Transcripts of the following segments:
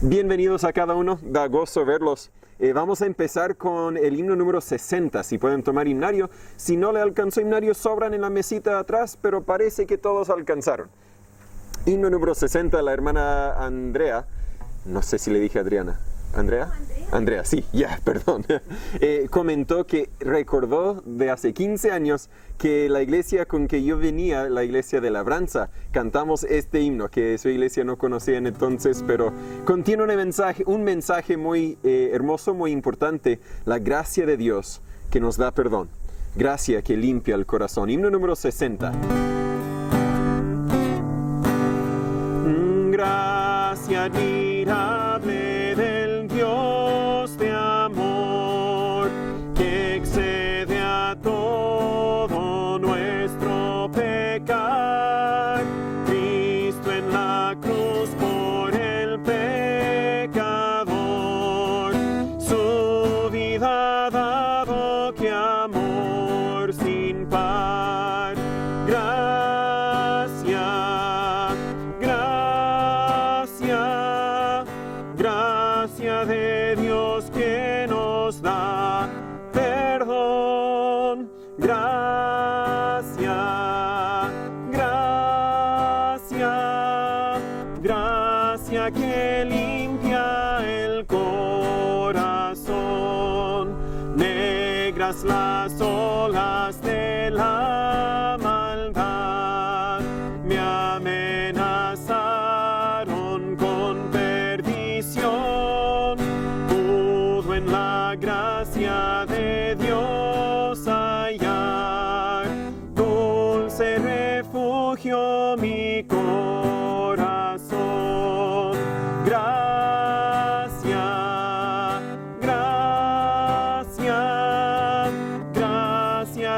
Bienvenidos a cada uno, da gozo verlos. Vamos a empezar con el himno número 60, si pueden tomar himnario. Si no le alcanzó himnario, sobran en la mesita atrás, pero parece que todos alcanzaron. Himno número 60, la hermana Andrea, no sé si le dije Adriana. ¿Andrea? Andrea, sí, perdón. Comentó que recordó de hace 15 años que la iglesia con que yo venía, la iglesia de Labranza, cantamos este himno, que su iglesia no conocía en entonces, pero contiene un mensaje muy hermoso, muy importante, la gracia de Dios que nos da perdón, gracia que limpia el corazón. Himno número 60. Gracia admirable del Dios de amor, que excede a todo nuestro pecar. Cristo en la cruz por el pecador, su vida ha dado, que amor sin par. Gracia de Dios que nos da perdón. Gracia que limpia el corazón. Negras las olas de la maldad me amenazaron con perdición. Pudo en la gracia de Dios hallar dulce refugio mi corazón. Gracia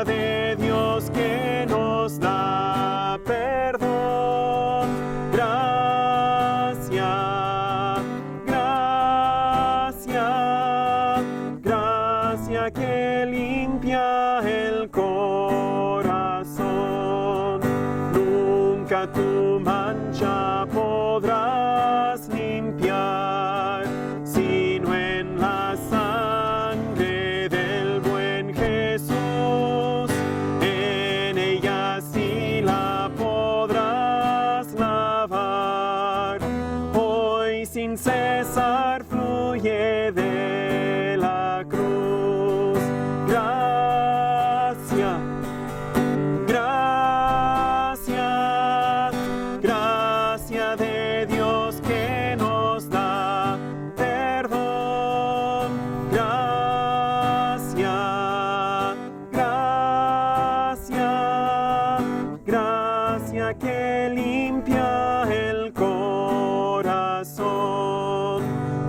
de Dios que nos da perdón. Gracia que limpia el corazón. Nunca tu mancha podrás limpiar, sino en la sangre del buen Jesús. En ella sí la podrás lavar. Hoy sin cesar fluye de la cruz. Gracia de Dios que nos da perdón. Gracia que limpia el corazón.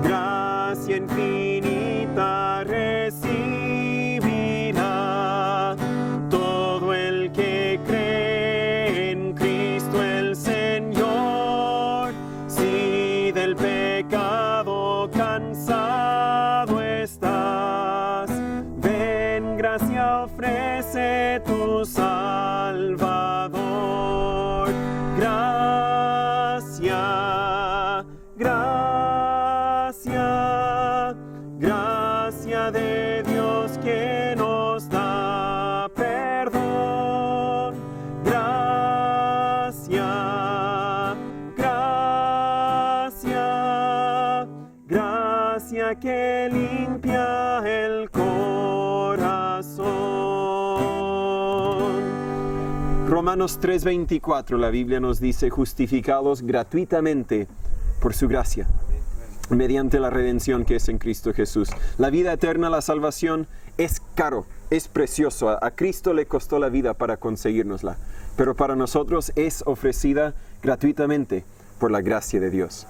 Gracia infinita recibirá todo el que cree en Cristo el Señor. Si del pecado cansado estás, ven, gracia ofrece tu Salvador. Gracia de Dios que nos da perdón. Gracia que limpia el corazón. Romanos 3:24, la Biblia nos dice: justificados gratuitamente por su gracia, mediante la redención que es en Cristo Jesús. La vida eterna, la salvación, es caro, es precioso. A Cristo le costó la vida para conseguirnosla, pero para nosotros es ofrecida gratuitamente por la gracia de Dios.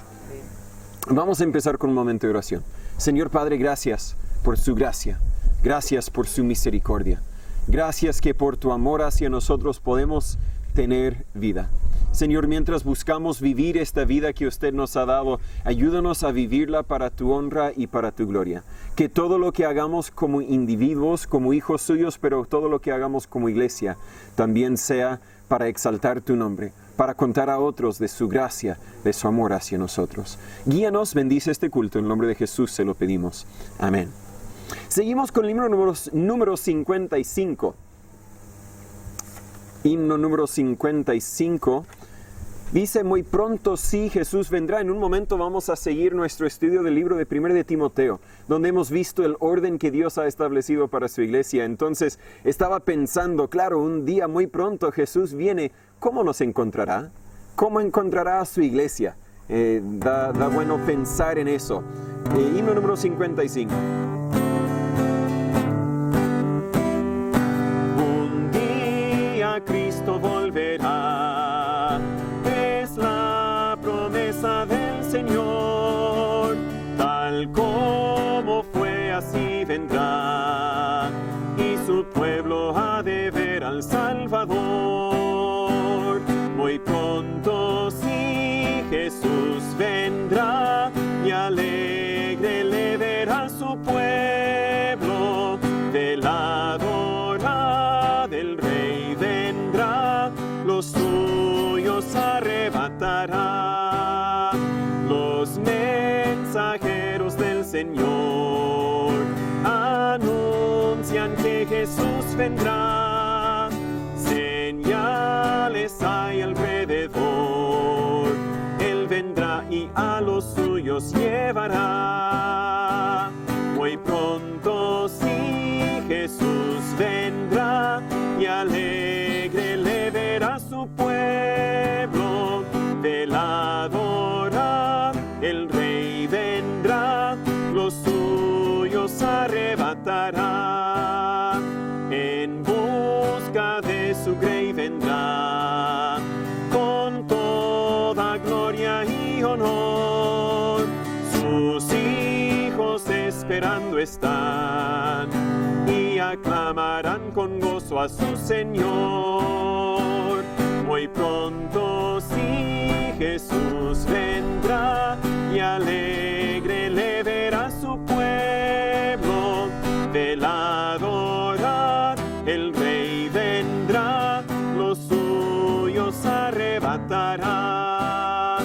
Vamos a empezar con un momento de oración. Señor Padre, gracias por su gracia, gracias por su misericordia, gracias que por tu amor hacia nosotros podemos tener vida. Señor, mientras buscamos vivir esta vida que usted nos ha dado, ayúdanos a vivirla para tu honra y para tu gloria. Que todo lo que hagamos como individuos, como hijos suyos, pero todo lo que hagamos como iglesia, también sea para exaltar tu nombre, para contar a otros de su gracia, de su amor hacia nosotros. Guíanos, bendice este culto, en el nombre de Jesús se lo pedimos. Amén. Seguimos con el himno número 55. Himno número 55. Dice, muy pronto sí, Jesús vendrá. En un momento vamos a seguir nuestro estudio del libro de 1 de Timoteo, donde hemos visto el orden que Dios ha establecido para su iglesia. Entonces estaba pensando, claro, un día muy pronto Jesús viene. ¿Cómo nos encontrará? ¿Cómo encontrará a su iglesia? Da bueno pensar en eso. Himno número 55. Un día Cristo volverá. Es la promesa del Señor. Tal como fue, así vendrá. Y su pueblo ha de ver al Salvador. Muy pronto sí, Jesús vendrá, y alegre le verá su pueblo. Veladora del Rey vendrá, los suyos arrebatará. Los mensajeros del Señor anuncian que Jesús vendrá. Señales hay alrededor, Él vendrá y a los suyos llevará. Muy pronto sí, Jesús vendrá, y alegre le verá su pueblo. Veladora, el Rey vendrá, los suyos arrebatará. En busca de su grey vendrá, con toda gloria y honor. Sus hijos esperando están, y aclamarán con gozo a su Señor. Muy pronto sí, Jesús vendrá, y alegre le verá su pueblo. Veladora, el Rey vendrá, los suyos arrebatará.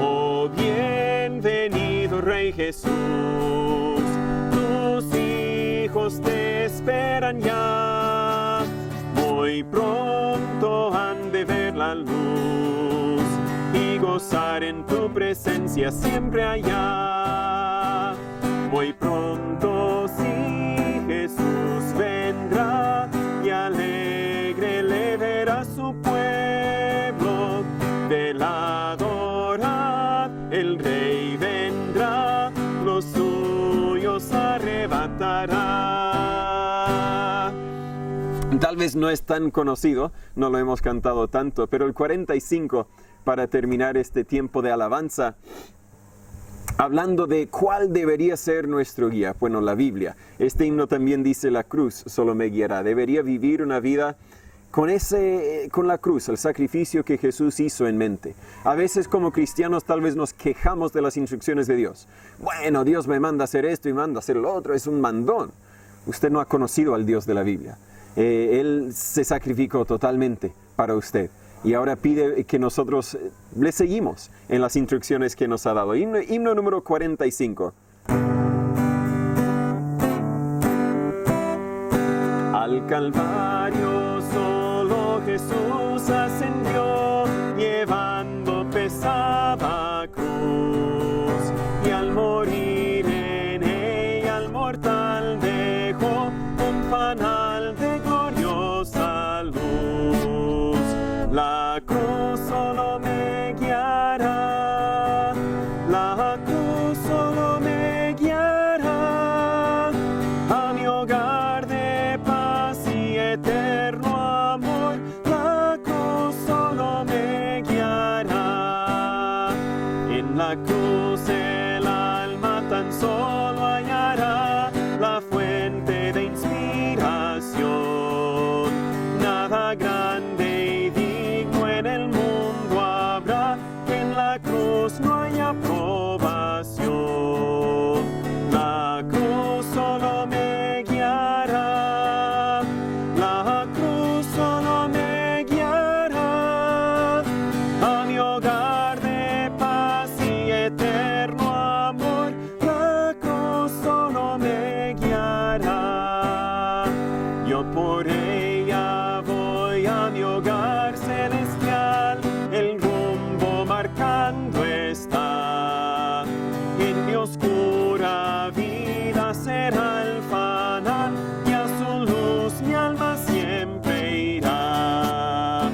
Oh, bienvenido Rey Jesús, tus hijos te esperan ya. Muy pronto han de ver la luz y gozar en tu presencia siempre allá. Muy pronto sí, Jesús vendrá, y alegre le verá su pueblo. Veladora, el Rey vendrá, los suyos arrebatará. Tal vez no es tan conocido, no lo hemos cantado tanto, pero el 45, para terminar este tiempo de alabanza, hablando de cuál debería ser nuestro guía. Bueno, la Biblia. Este himno también dice, la cruz solo me guiará. Debería vivir una vida con la cruz, el sacrificio que Jesús hizo en mente. A veces como cristianos tal vez nos quejamos de las instrucciones de Dios. Bueno, Dios me manda a hacer esto y manda a hacer lo otro, es un mandón. Usted no ha conocido al Dios de la Biblia. Él se sacrificó totalmente para usted. Y ahora pide que nosotros le seguimos en las instrucciones que nos ha dado. Himno número 45. Al Calvario solo Jesús ascendió, llevando pesada cruz. Y al morir en ella al mortal dejó un fanal de gloriosa luz. La cruz solo me guiará, la cruz solo me guiará a mi hogar de paz y eterno amor. La cruz solo en mi oscura vida será el fanal, y a su luz mi alma siempre irá.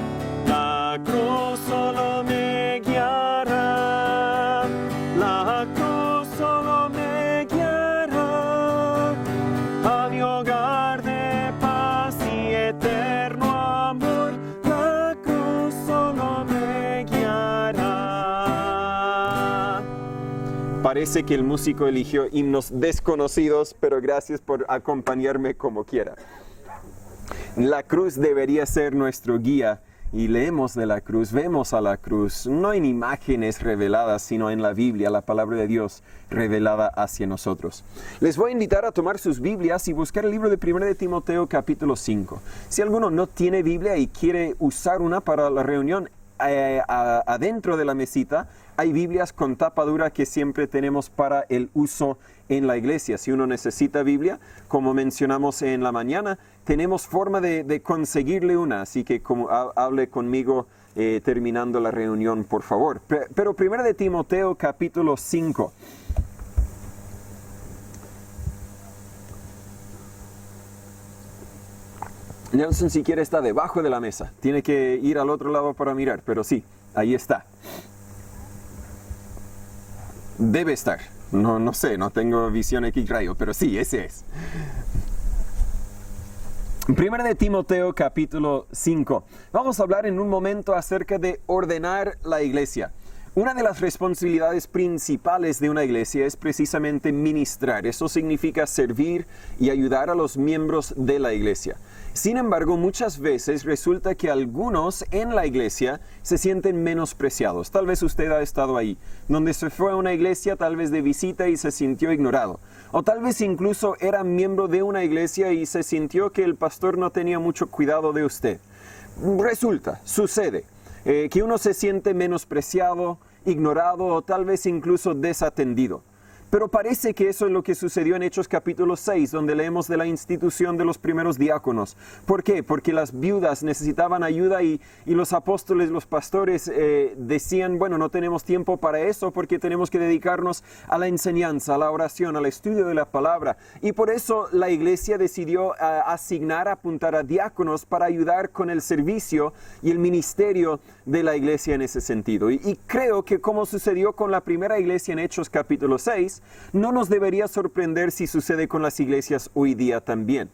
La cruz solo me guiará, la cruz solo me guiará a mi hogar de paz y eterno amor. La cruz solo me guiará. Parece que el músico eligió himnos desconocidos, pero gracias por acompañarme como quiera. La cruz debería ser nuestro guía. Y leemos de la cruz, vemos a la cruz, no en imágenes reveladas, sino en la Biblia, la palabra de Dios revelada hacia nosotros. Les voy a invitar a tomar sus Biblias y buscar el libro de 1 de Timoteo capítulo 5. Si alguno no tiene Biblia y quiere usar una para la reunión, adentro de la mesita hay Biblias con tapa dura que siempre tenemos para el uso en la iglesia. Si uno necesita Biblia, como mencionamos en la mañana, tenemos forma de conseguirle una, así que hable conmigo terminando la reunión, por favor. Pero 1 de Timoteo capítulo 5. Nelson, si quiere, está debajo de la mesa. Tiene que ir al otro lado para mirar, pero sí, ahí está. Debe estar. No sé, no tengo visión X-rayo, pero sí, ese es. 1 de Timoteo capítulo 5. Vamos a hablar en un momento acerca de ordenar la iglesia. Una de las responsabilidades principales de una iglesia es precisamente ministrar. Eso significa servir y ayudar a los miembros de la iglesia. Sin embargo, muchas veces resulta que algunos en la iglesia se sienten menospreciados. Tal vez usted ha estado ahí, donde se fue a una iglesia tal vez de visita y se sintió ignorado. O tal vez incluso era miembro de una iglesia y se sintió que el pastor no tenía mucho cuidado de usted. Sucede que uno se siente menospreciado, ignorado o tal vez incluso desatendido. Pero parece que eso es lo que sucedió en Hechos capítulo 6, donde leemos de la institución de los primeros diáconos. ¿Por qué? Porque las viudas necesitaban ayuda y los apóstoles, los pastores decían, bueno, no tenemos tiempo para eso porque tenemos que dedicarnos a la enseñanza, a la oración, al estudio de la palabra. Y por eso la iglesia decidió apuntar a diáconos para ayudar con el servicio y el ministerio de la iglesia en ese sentido. Y creo que como sucedió con la primera iglesia en Hechos capítulo 6, no nos debería sorprender si sucede con las iglesias hoy día también.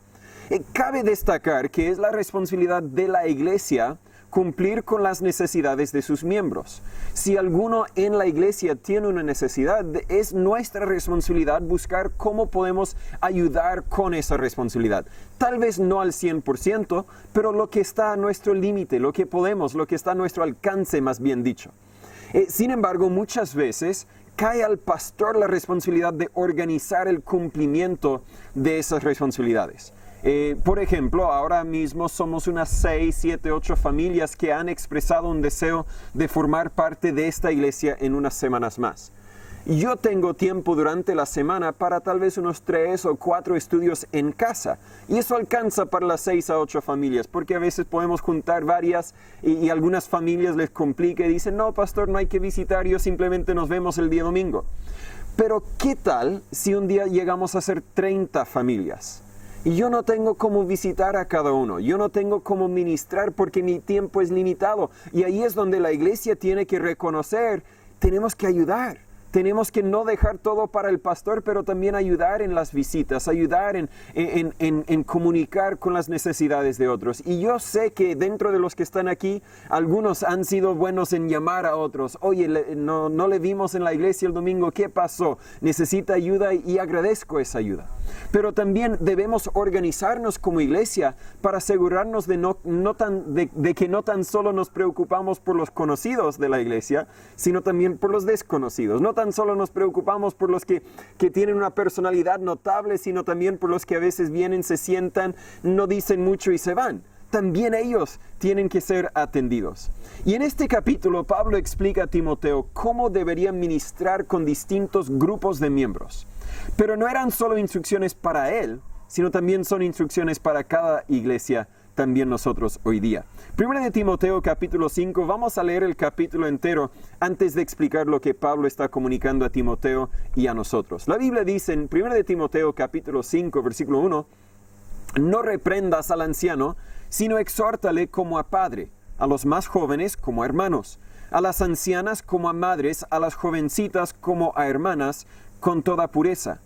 Cabe destacar que es la responsabilidad de la iglesia cumplir con las necesidades de sus miembros. Si alguno en la iglesia tiene una necesidad, es nuestra responsabilidad buscar cómo podemos ayudar con esa responsabilidad. Tal vez no al 100%, pero lo que está a nuestro límite, lo que podemos, lo que está a nuestro alcance, más bien dicho. Sin embargo, muchas veces cae al pastor la responsabilidad de organizar el cumplimiento de esas responsabilidades. Por ejemplo, ahora mismo somos unas 6, 7, 8 familias que han expresado un deseo de formar parte de esta iglesia en unas semanas más. Yo tengo tiempo durante la semana para tal vez unos 3 o 4 estudios en casa. Y eso alcanza para las 6 a 8 familias, porque a veces podemos juntar varias y algunas familias les complica y dicen, no, pastor, no hay que visitar, yo simplemente nos vemos el día domingo. Pero, ¿qué tal si un día llegamos a ser 30 familias? Y yo no tengo cómo visitar a cada uno, yo no tengo cómo ministrar porque mi tiempo es limitado. Y ahí es donde la iglesia tiene que reconocer, tenemos que ayudar. Tenemos que no dejar todo para el pastor, pero también ayudar en las visitas, ayudar en comunicar con las necesidades de otros. Y yo sé que dentro de los que están aquí, algunos han sido buenos en llamar a otros. Oye, no le vimos en la iglesia el domingo, ¿qué pasó? Necesita ayuda y agradezco esa ayuda. Pero también debemos organizarnos como iglesia para asegurarnos de que no tan solo nos preocupamos por los conocidos de la iglesia, sino también por los desconocidos. No tan solo nos preocupamos por los que tienen una personalidad notable, sino también por los que a veces vienen, se sientan, no dicen mucho y se van. También ellos tienen que ser atendidos. Y en este capítulo Pablo explica a Timoteo cómo debería ministrar con distintos grupos de miembros. Pero no eran solo instrucciones para él, sino también son instrucciones para cada iglesia también nosotros hoy día. 1 de Timoteo capítulo 5, vamos a leer el capítulo entero antes de explicar lo que Pablo está comunicando a Timoteo y a nosotros. La Biblia dice en 1 de Timoteo capítulo 5, versículo 1, no reprendas al anciano, sino exhórtale como a padre, a los más jóvenes como a hermanos, a las ancianas como a madres, a las jovencitas como a hermanas, con toda pureza.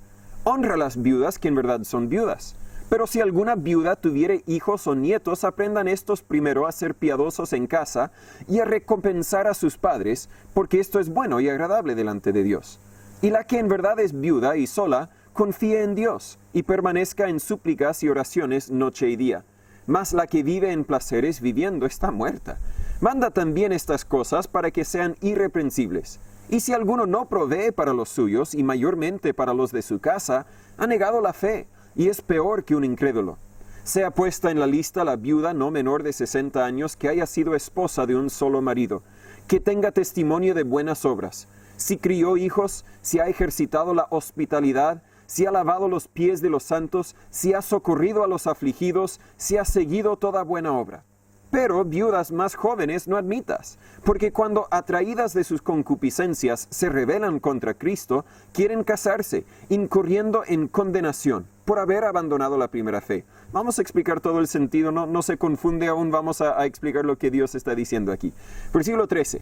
Honra a las viudas que en verdad son viudas. Pero si alguna viuda tuviere hijos o nietos, aprendan estos primero a ser piadosos en casa y a recompensar a sus padres, porque esto es bueno y agradable delante de Dios. Y la que en verdad es viuda y sola, confíe en Dios y permanezca en súplicas y oraciones noche y día. Mas la que vive en placeres viviendo está muerta. Manda también estas cosas para que sean irreprensibles. Y si alguno no provee para los suyos, y mayormente para los de su casa, ha negado la fe, y es peor que un incrédulo. Sea puesta en la lista la viuda no menor de 60 años que haya sido esposa de un solo marido, que tenga testimonio de buenas obras. Si crió hijos, si ha ejercitado la hospitalidad, si ha lavado los pies de los santos, si ha socorrido a los afligidos, si ha seguido toda buena obra. Pero viudas más jóvenes no admitas, porque cuando atraídas de sus concupiscencias se rebelan contra Cristo, quieren casarse, incurriendo en condenación por haber abandonado la primera fe. Vamos a explicar todo el sentido, no se confunde aún, vamos a explicar lo que Dios está diciendo aquí. Versículo 13.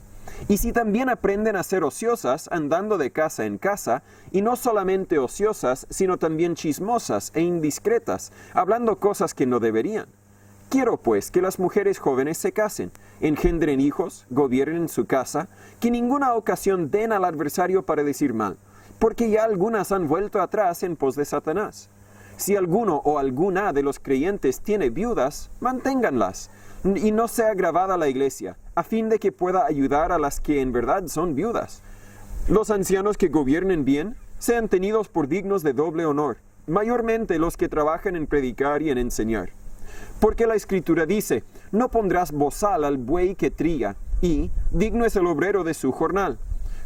Y si también aprenden a ser ociosas, andando de casa en casa, y no solamente ociosas, sino también chismosas e indiscretas, hablando cosas que no deberían. Quiero pues que las mujeres jóvenes se casen, engendren hijos, gobiernen su casa, que ninguna ocasión den al adversario para decir mal, porque ya algunas han vuelto atrás en pos de Satanás. Si alguno o alguna de los creyentes tiene viudas, manténganlas, y no sea gravada la iglesia, a fin de que pueda ayudar a las que en verdad son viudas. Los ancianos que gobiernen bien, sean tenidos por dignos de doble honor, mayormente los que trabajan en predicar y en enseñar. Porque la Escritura dice, no pondrás bozal al buey que trilla, y digno es el obrero de su jornal.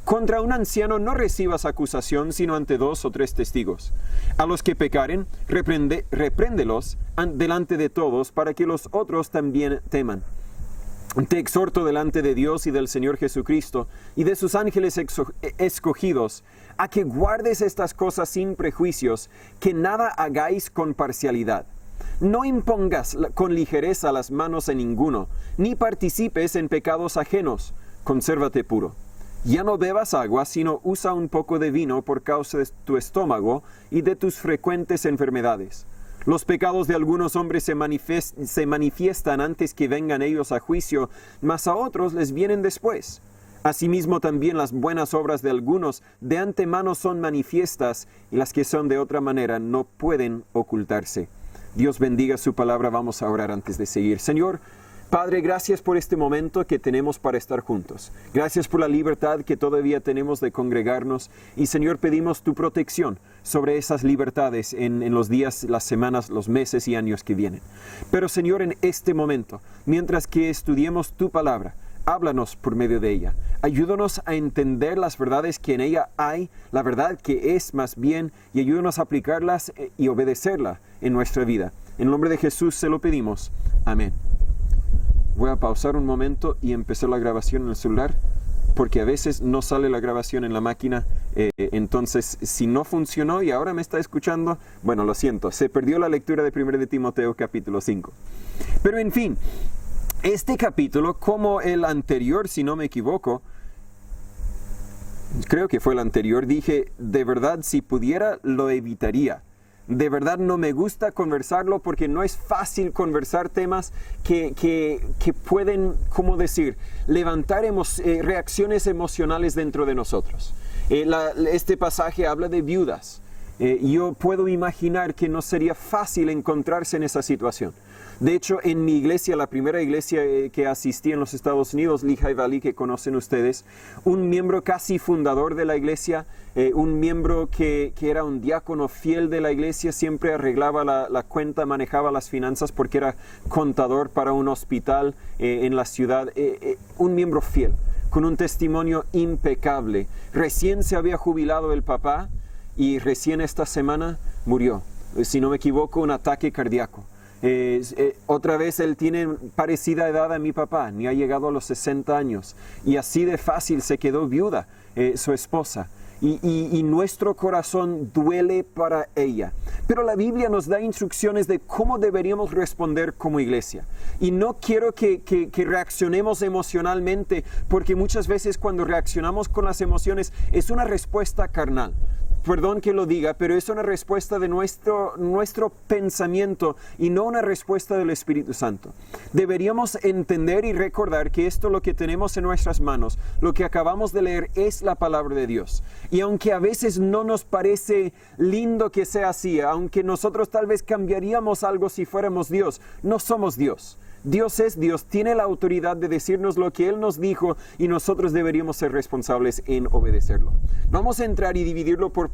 Contra un anciano no recibas acusación sino ante 2 o 3 testigos. A los que pecaren, repréndelos delante de todos, para que los otros también teman. Te exhorto delante de Dios y del Señor Jesucristo, y de sus ángeles escogidos, a que guardes estas cosas sin prejuicios, que nada hagáis con parcialidad. No impongas con ligereza las manos a ninguno, ni participes en pecados ajenos. Consérvate puro. Ya no bebas agua, sino usa un poco de vino por causa de tu estómago y de tus frecuentes enfermedades. Los pecados de algunos hombres se manifiestan antes que vengan ellos a juicio, mas a otros les vienen después. Asimismo también las buenas obras de algunos de antemano son manifiestas, y las que son de otra manera no pueden ocultarse. Dios bendiga su palabra. Vamos a orar antes de seguir. Señor, Padre, gracias por este momento que tenemos para estar juntos. Gracias por la libertad que todavía tenemos de congregarnos. Y Señor, pedimos tu protección sobre esas libertades en los días, las semanas, los meses y años que vienen. Pero Señor, en este momento, mientras que estudiemos tu palabra, háblanos por medio de ella. Ayúdanos a entender las verdades que en ella hay, la verdad que es más bien, y ayúdanos a aplicarlas y obedecerla en nuestra vida. En nombre de Jesús se lo pedimos. Amén. Voy a pausar un momento y empezar la grabación en el celular, porque a veces no sale la grabación en la máquina. Entonces, si no funcionó y ahora me está escuchando, bueno, lo siento, se perdió la lectura de 1 de Timoteo capítulo 5. Pero en fin, este capítulo, como el anterior, si no me equivoco, creo que fue el anterior, dije, de verdad, si pudiera, lo evitaría. De verdad no me gusta conversarlo porque no es fácil conversar temas que pueden, ¿cómo decir?, levantar reacciones emocionales dentro de nosotros. Este pasaje habla de viudas. Yo puedo imaginar que no sería fácil encontrarse en esa situación. De hecho, en mi iglesia, la primera iglesia que asistí en los Estados Unidos, Lehigh Valley, que conocen ustedes, un miembro casi fundador de la iglesia, un miembro que era un diácono fiel de la iglesia, siempre arreglaba la cuenta, manejaba las finanzas porque era contador para un hospital en la ciudad, un miembro fiel, con un testimonio impecable. Recién se había jubilado el papá y recién esta semana murió, si no me equivoco, un ataque cardíaco. Otra vez él tiene parecida edad a mi papá, ni ha llegado a los 60 años. Y así de fácil se quedó viuda su esposa. Y nuestro corazón duele para ella. Pero la Biblia nos da instrucciones de cómo deberíamos responder como iglesia. Y no quiero que reaccionemos emocionalmente, porque muchas veces cuando reaccionamos con las emociones es una respuesta carnal. Perdón que lo diga, pero es una respuesta de nuestro pensamiento y no una respuesta del Espíritu Santo. Deberíamos entender y recordar que esto lo que tenemos en nuestras manos, lo que acabamos de leer, es la palabra de Dios. Y aunque a veces no nos parece lindo que sea así, aunque nosotros tal vez cambiaríamos algo si fuéramos Dios, no somos Dios. Dios es Dios, tiene la autoridad de decirnos lo que Él nos dijo y nosotros deberíamos ser responsables en obedecerlo. Vamos a entrar y dividirlo por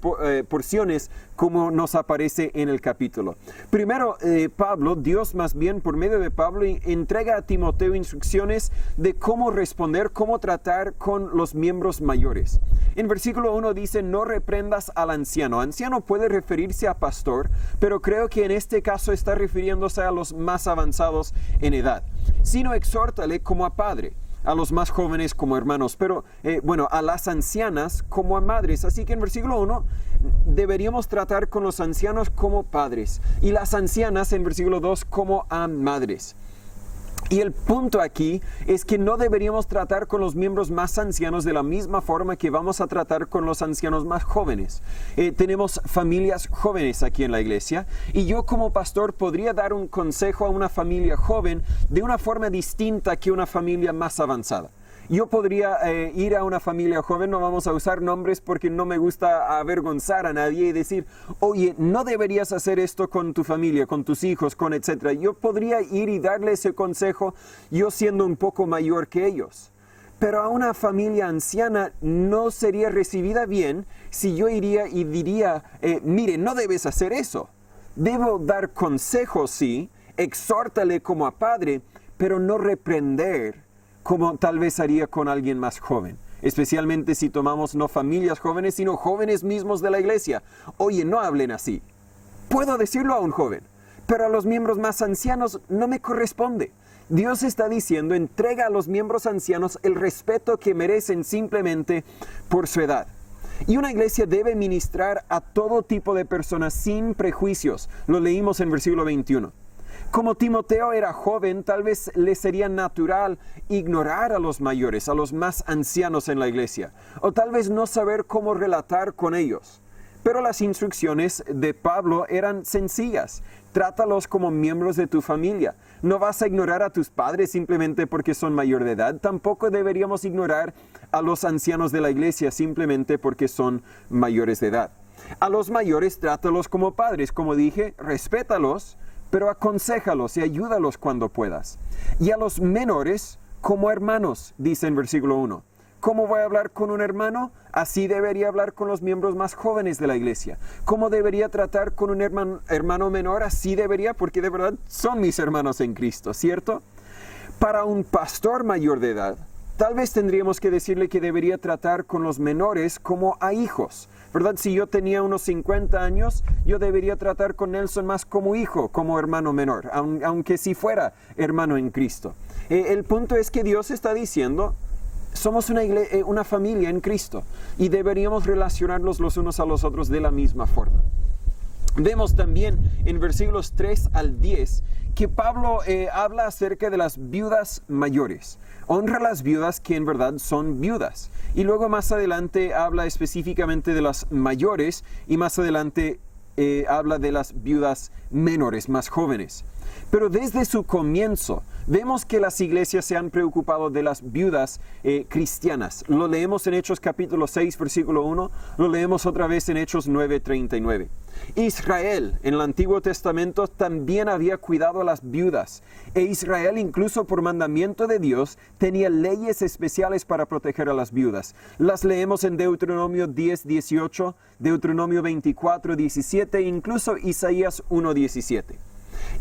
porciones como nos aparece en el capítulo. Primero, Pablo, Dios más bien por medio de Pablo, entrega a Timoteo instrucciones de cómo responder, cómo tratar con los miembros mayores. En versículo 1 dice, no reprendas al anciano. Anciano puede referirse a pastor, pero creo que en este caso está refiriéndose a los más avanzados en edad, sino exhórtale como a padre, a los más jóvenes como hermanos, pero a las ancianas como a madres. Así que en versículo 1 deberíamos tratar con los ancianos como padres y las ancianas en versículo 2 como a madres. Y el punto aquí es que no deberíamos tratar con los miembros más ancianos de la misma forma que vamos a tratar con los ancianos más jóvenes. Tenemos familias jóvenes aquí en la iglesia y yo como pastor podría dar un consejo a una familia joven de una forma distinta que una familia más avanzada. Yo podría ir a una familia joven, no vamos a usar nombres porque no me gusta avergonzar a nadie y decir, oye, no deberías hacer esto con tu familia, con tus hijos, con etcétera. Yo podría ir y darle ese consejo yo siendo un poco mayor que ellos. Pero a una familia anciana no sería recibida bien si yo iría y diría, mire, no debes hacer eso. Debo dar consejos, sí, exhórtale como a padre, pero no reprender como tal vez haría con alguien más joven, especialmente si tomamos no familias jóvenes, sino jóvenes mismos de la iglesia. Oye, no hablen así. Puedo decirlo a un joven, pero a los miembros más ancianos no me corresponde. Dios está diciendo, entrega a los miembros ancianos el respeto que merecen simplemente por su edad. Y una iglesia debe ministrar a todo tipo de personas sin prejuicios. Lo leímos en versículo 21. Como Timoteo era joven, tal vez le sería natural ignorar a los mayores, a los más ancianos en la iglesia, o tal vez no saber cómo relatar con ellos. Pero las instrucciones de Pablo eran sencillas. Trátalos como miembros de tu familia. No vas a ignorar a tus padres simplemente porque son mayor de edad. Tampoco deberíamos ignorar a los ancianos de la iglesia simplemente porque son mayores de edad. A los mayores trátalos como padres. Como dije, respétalos, pero aconséjalos y ayúdalos cuando puedas. Y a los menores como hermanos, dice en versículo 1. ¿Cómo voy a hablar con un hermano? Así debería hablar con los miembros más jóvenes de la iglesia. ¿Cómo debería tratar con un hermano menor? Así debería, porque de verdad son mis hermanos en Cristo, ¿cierto? Para un pastor mayor de edad, tal vez tendríamos que decirle que debería tratar con los menores como a hijos, ¿verdad? Si yo tenía unos 50 años, yo debería tratar con Nelson más como hijo, como hermano menor, aunque si fuera hermano en Cristo. El punto es que Dios está diciendo, somos una familia en Cristo y deberíamos relacionarnos los unos a los otros de la misma forma. Vemos también en versículos 3 al 10 que Pablo habla acerca de las viudas mayores. Honra a las viudas que en verdad son viudas. Y luego más adelante habla específicamente de las mayores y más adelante habla de las viudas menores, más jóvenes. Pero desde su comienzo vemos que las iglesias se han preocupado de las viudas cristianas. Lo leemos en Hechos capítulo 6, versículo 1. Lo leemos otra vez en Hechos 9, 39. Israel en el Antiguo Testamento también había cuidado a las viudas. E Israel, incluso por mandamiento de Dios, tenía leyes especiales para proteger a las viudas. Las leemos en Deuteronomio 10, 18, Deuteronomio 24, 17 e incluso Isaías 1, 17.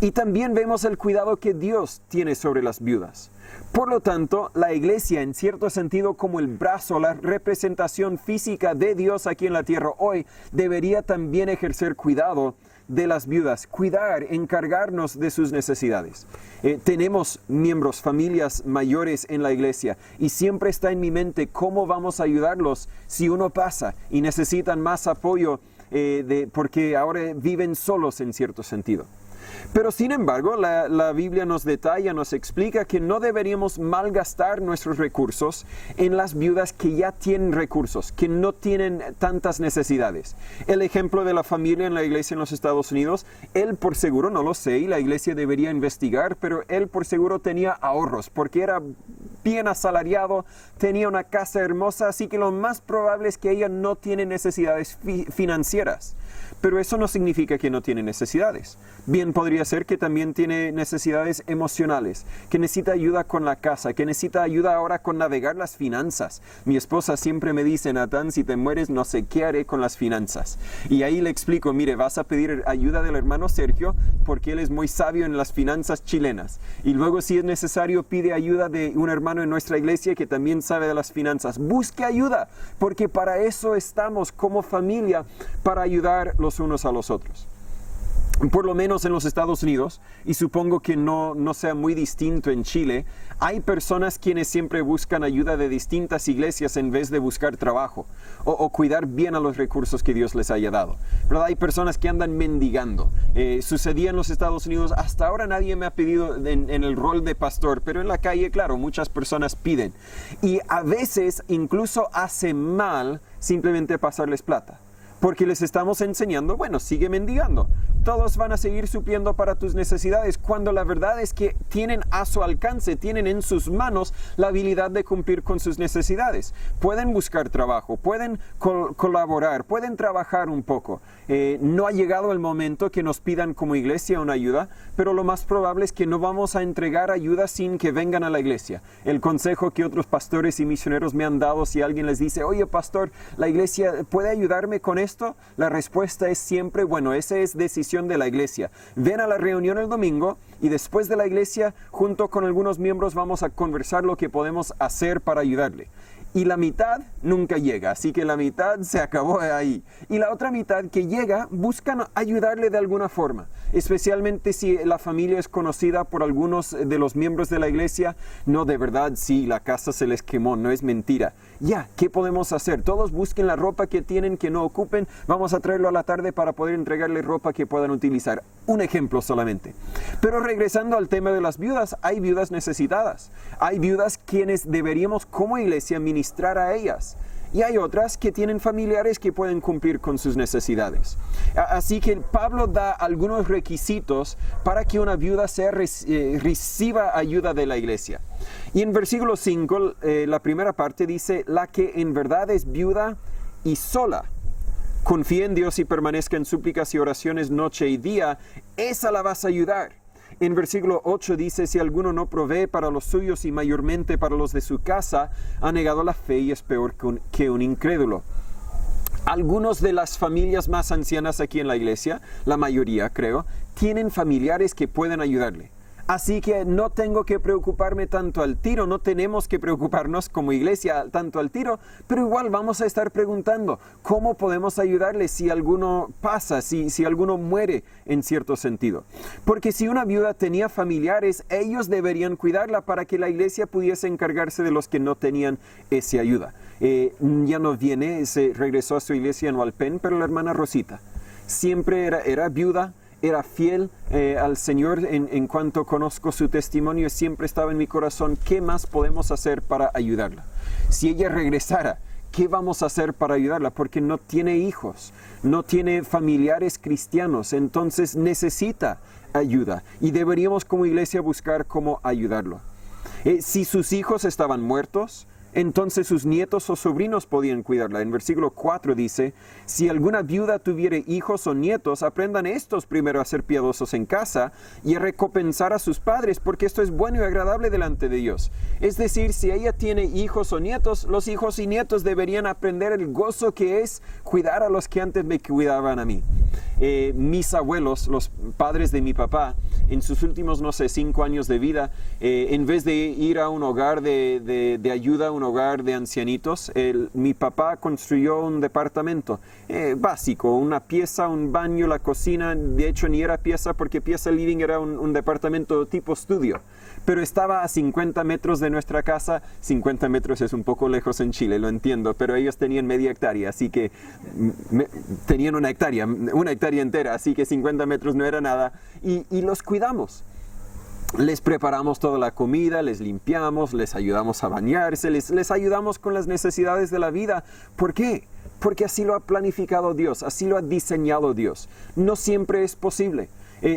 Y también vemos el cuidado que Dios tiene sobre las viudas. Por lo tanto, la iglesia, en cierto sentido como el brazo, la representación física de Dios aquí en la tierra hoy, debería también ejercer cuidado de las viudas, cuidar, encargarnos de sus necesidades. Tenemos miembros, familias mayores en la iglesia y siempre está en mi mente cómo vamos a ayudarlos si uno pasa y necesitan más apoyo porque ahora viven solos en cierto sentido. Pero sin embargo, la Biblia nos detalla, nos explica que no deberíamos malgastar nuestros recursos en las viudas que ya tienen recursos, que no tienen tantas necesidades. El ejemplo de la familia en la iglesia en los Estados Unidos, él por seguro, no lo sé, y la iglesia debería investigar, pero él por seguro tenía ahorros, porque era bien asalariado, tenía una casa hermosa, así que lo más probable es que ella no tiene necesidades financieras. Pero eso no significa que no tiene necesidades. Bien podría ser que también tiene necesidades emocionales, que necesita ayuda con la casa, que necesita ayuda ahora con navegar las finanzas. Mi esposa siempre me dice, Natán, si te mueres no sé qué haré con las finanzas. Y ahí le explico, mire, vas a pedir ayuda del hermano Sergio porque él es muy sabio en las finanzas chilenas. Y luego si es necesario pide ayuda de un hermano en nuestra iglesia que también sabe de las finanzas. Busque ayuda, porque para eso estamos como familia, para ayudar los unos a los otros. Por lo menos en los Estados Unidos, y supongo que no sea muy distinto en Chile, hay personas quienes siempre buscan ayuda de distintas iglesias en vez de buscar trabajo o cuidar bien a los recursos que Dios les haya dado. ¿Verdad? Hay personas que andan mendigando. Sucedía en los Estados Unidos, hasta ahora nadie me ha pedido en el rol de pastor, pero en la calle, claro, muchas personas piden. Y a veces incluso hace mal simplemente pasarles plata. Porque les estamos enseñando, bueno, sigue mendigando. Todos van a seguir supliendo para tus necesidades, cuando la verdad es que tienen a su alcance, tienen en sus manos la habilidad de cumplir con sus necesidades. Pueden buscar trabajo, pueden colaborar, pueden trabajar un poco. No ha llegado el momento que nos pidan como iglesia una ayuda, pero lo más probable es que no vamos a entregar ayuda sin que vengan a la iglesia. El consejo que otros pastores y misioneros me han dado, si alguien les dice, oye pastor, ¿la iglesia puede ayudarme con esto? La respuesta es siempre, bueno, esa es decisión de la iglesia. Ven a la reunión el domingo y después de la iglesia, junto con algunos miembros, vamos a conversar lo que podemos hacer para ayudarle. Y la mitad nunca llega, así que la mitad se acabó ahí. Y la otra mitad que llega, buscan ayudarle de alguna forma, especialmente si la familia es conocida por algunos de los miembros de la iglesia. No, de verdad, sí, la casa se les quemó, no es mentira. Ya, ¿qué podemos hacer? Todos busquen la ropa que tienen que no ocupen, vamos a traerlo a la tarde para poder entregarle ropa que puedan utilizar. Un ejemplo solamente. Pero regresando al tema de las viudas, hay viudas necesitadas. Hay viudas quienes deberíamos como iglesia ministrar a ellas. Y hay otras que tienen familiares que pueden cumplir con sus necesidades. Así que Pablo da algunos requisitos para que una viuda reciba ayuda de la iglesia. Y en versículo 5, la primera parte dice, la que en verdad es viuda y sola, confía en Dios y permanezca en súplicas y oraciones noche y día, esa la vas a ayudar. En versículo 8 dice, si alguno no provee para los suyos y mayormente para los de su casa, ha negado la fe y es peor que un incrédulo. Algunos de las familias más ancianas aquí en la iglesia, la mayoría creo, tienen familiares que pueden ayudarle. Así que no tengo que preocuparme tanto al tiro, no tenemos que preocuparnos como iglesia tanto al tiro, pero igual vamos a estar preguntando cómo podemos ayudarle si alguno pasa, si alguno muere en cierto sentido. Porque si una viuda tenía familiares, ellos deberían cuidarla para que la iglesia pudiese encargarse de los que no tenían esa ayuda. Ya no viene, se regresó a su iglesia en Hualpén, pero la hermana Rosita siempre era viuda. Era fiel al Señor en cuanto conozco su testimonio, siempre estaba en mi corazón. ¿Qué más podemos hacer para ayudarla? Si ella regresara, ¿qué vamos a hacer para ayudarla? Porque no tiene hijos, no tiene familiares cristianos, entonces necesita ayuda y deberíamos como iglesia buscar cómo ayudarlo. Si sus hijos estaban muertos, entonces sus nietos o sobrinos podían cuidarla. En versículo 4 dice, si alguna viuda tuviere hijos o nietos, aprendan estos primero a ser piadosos en casa y a recompensar a sus padres, porque esto es bueno y agradable delante de Dios. Es decir, si ella tiene hijos o nietos, los hijos y nietos deberían aprender el gozo que es cuidar a los que antes me cuidaban a mí. mis abuelos, los padres de mi papá, en sus últimos, 5 años de vida, en vez de ir a un hogar de ayuda, un hogar de ancianitos, mi papá construyó un departamento básico, una pieza, un baño, la cocina. De hecho, ni era pieza, porque pieza living era un departamento tipo estudio. Pero estaba a 50 metros de nuestra casa. 50 metros es un poco lejos en Chile, lo entiendo, pero ellos tenían media hectárea, así que tenían una hectárea entera, así que 50 metros no era nada, y los cuidamos. Les preparamos toda la comida, les limpiamos, les ayudamos a bañarse, les ayudamos con las necesidades de la vida. ¿Por qué? Porque así lo ha planificado Dios, así lo ha diseñado Dios. No siempre es posible.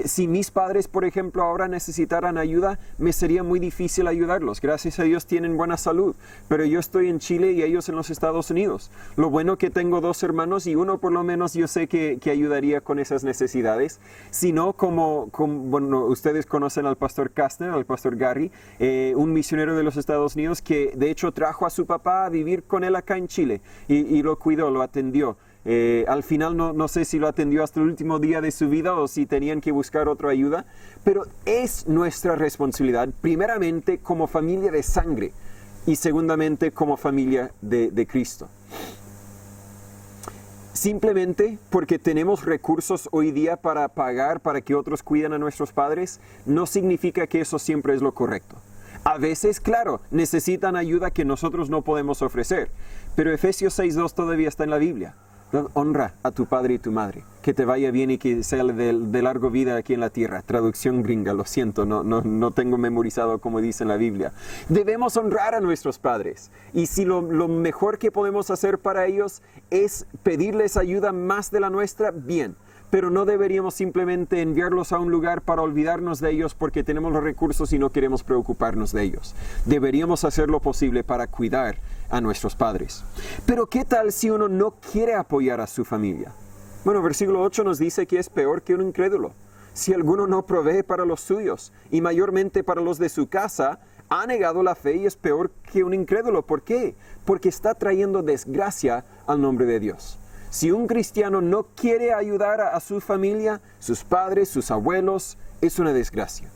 Si mis padres, por ejemplo, ahora necesitaran ayuda, me sería muy difícil ayudarlos. Gracias a Dios tienen buena salud, pero yo estoy en Chile y ellos en los Estados Unidos. Lo bueno que tengo 2 hermanos, y uno por lo menos yo sé que ayudaría con esas necesidades. Si no, bueno, ustedes conocen al pastor Kastner, al pastor Gary, un misionero de los Estados Unidos que de hecho trajo a su papá a vivir con él acá en Chile y lo cuidó, lo atendió. Al final no sé si lo atendió hasta el último día de su vida o si tenían que buscar otra ayuda, pero es nuestra responsabilidad, primeramente como familia de sangre y segundamente como familia de Cristo. Simplemente porque tenemos recursos hoy día para pagar para que otros cuiden a nuestros padres, no significa que eso siempre es lo correcto. A veces, claro, necesitan ayuda que nosotros no podemos ofrecer, pero Efesios 6:2 todavía está en la Biblia. Honra a tu padre y tu madre, que te vaya bien y que sea de largo vida aquí en la tierra. Traducción gringa, lo siento, no tengo memorizado como dice en la Biblia. Debemos honrar a nuestros padres, y si lo mejor que podemos hacer para ellos es pedirles ayuda más de la nuestra, bien. Pero no deberíamos simplemente enviarlos a un lugar para olvidarnos de ellos porque tenemos los recursos y no queremos preocuparnos de ellos. Deberíamos hacer lo posible para cuidar a nuestros padres. Pero ¿qué tal si uno no quiere apoyar a su familia? Bueno, versículo 8 nos dice que es peor que un incrédulo. Si alguno no provee para los suyos, y mayormente para los de su casa, ha negado la fe y es peor que un incrédulo. ¿Por qué? Porque está trayendo desgracia al nombre de Dios. Si un cristiano no quiere ayudar a su familia, sus padres, sus abuelos, es una desgracia.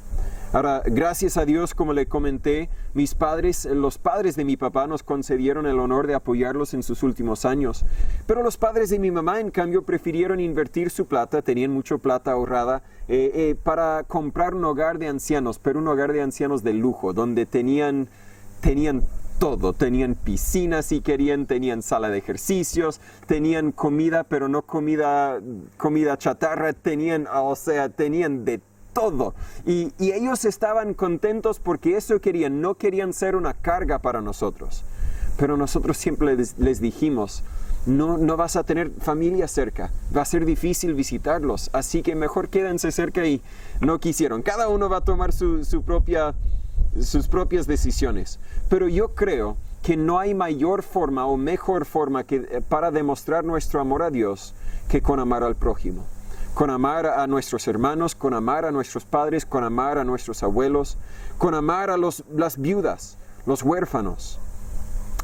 Ahora, gracias a Dios, como le comenté, los padres de mi papá nos concedieron el honor de apoyarlos en sus últimos años. Pero los padres de mi mamá, en cambio, prefirieron invertir su plata, tenían mucha plata ahorrada, para comprar un hogar de ancianos, pero un hogar de ancianos de lujo, donde tenían todo. Tenían piscina si querían, tenían sala de ejercicios, tenían comida, pero no comida chatarra, tenían de todo. Y ellos estaban contentos porque eso querían, no querían ser una carga para nosotros. Pero nosotros siempre les dijimos, no vas a tener familia cerca, va a ser difícil visitarlos, así que mejor quédense cerca, y no quisieron. Cada uno va a tomar sus propias decisiones. Pero yo creo que no hay mayor forma o mejor forma para demostrar nuestro amor a Dios que con amar al prójimo. Con amar a nuestros hermanos, con amar a nuestros padres, con amar a nuestros abuelos, con amar a las viudas, los huérfanos.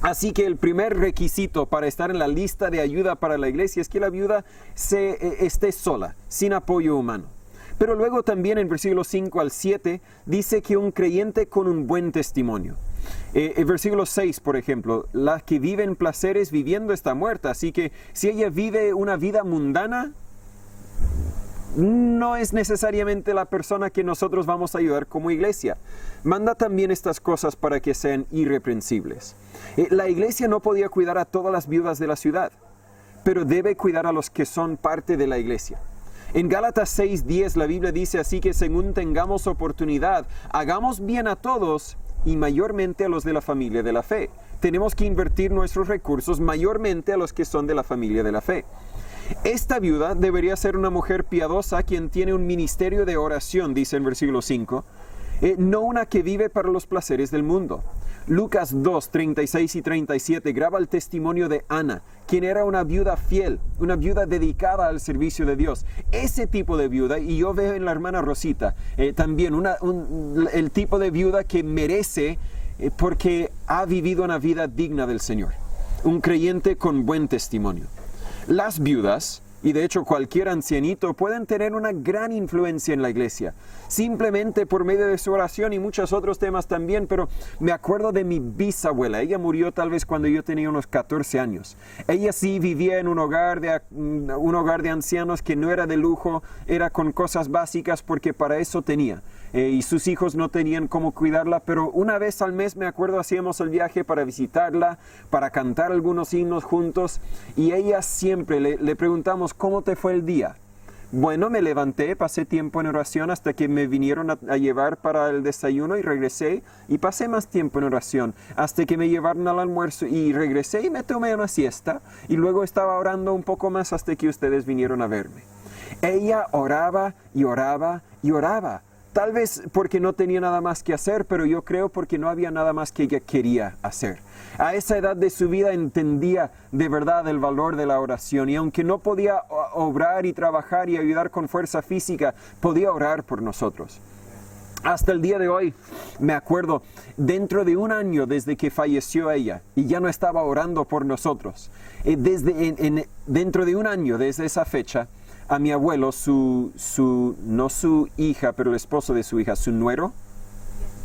Así que el primer requisito para estar en la lista de ayuda para la iglesia es que la viuda esté sola, sin apoyo humano. Pero luego también en versículos 5 al 7 dice que un creyente con un buen testimonio. El versículo 6, por ejemplo, la que vive en placeres viviendo está muerta. Así que si ella vive una vida mundana, no es necesariamente la persona que nosotros vamos a ayudar como iglesia. Manda también estas cosas para que sean irreprensibles. La iglesia no podía cuidar a todas las viudas de la ciudad, pero debe cuidar a los que son parte de la iglesia. En Gálatas 6:10 la Biblia dice así que según tengamos oportunidad, hagamos bien a todos y mayormente a los de la familia de la fe. Tenemos que invertir nuestros recursos mayormente a los que son de la familia de la fe. Esta viuda debería ser una mujer piadosa quien tiene un ministerio de oración, dice en versículo 5, no una que vive para los placeres del mundo. Lucas 2, 36 y 37 graba el testimonio de Ana, quien era una viuda fiel, una viuda dedicada al servicio de Dios. Ese tipo de viuda, y yo veo en la hermana Rosita también el tipo de viuda que merece porque ha vivido una vida digna del Señor. Un creyente con buen testimonio. Las viudas, y de hecho cualquier ancianito, pueden tener una gran influencia en la iglesia, simplemente por medio de su oración y muchos otros temas también. Pero me acuerdo de mi bisabuela. Ella murió tal vez cuando yo tenía unos 14 años. Ella sí vivía en un hogar de ancianos que no era de lujo, era con cosas básicas porque para eso tenía. Y sus hijos no tenían cómo cuidarla, pero una vez al mes, me acuerdo, hacíamos el viaje para visitarla, para cantar algunos himnos juntos, y ella siempre le preguntamos, ¿cómo te fue el día? Bueno, me levanté, pasé tiempo en oración hasta que me vinieron a llevar para el desayuno y regresé, y pasé más tiempo en oración hasta que me llevaron al almuerzo y regresé y me tomé una siesta, y luego estaba orando un poco más hasta que ustedes vinieron a verme. Ella oraba y oraba y oraba. Tal vez porque no tenía nada más que hacer, pero yo creo porque no había nada más que ella quería hacer. A esa edad de su vida entendía de verdad el valor de la oración, y aunque no podía obrar y trabajar y ayudar con fuerza física, podía orar por nosotros. Hasta el día de hoy, me acuerdo, dentro de un año desde que falleció ella, y ya no estaba orando por nosotros, dentro de un año desde esa fecha, a mi abuelo, no su hija, pero el esposo de su hija, su nuero,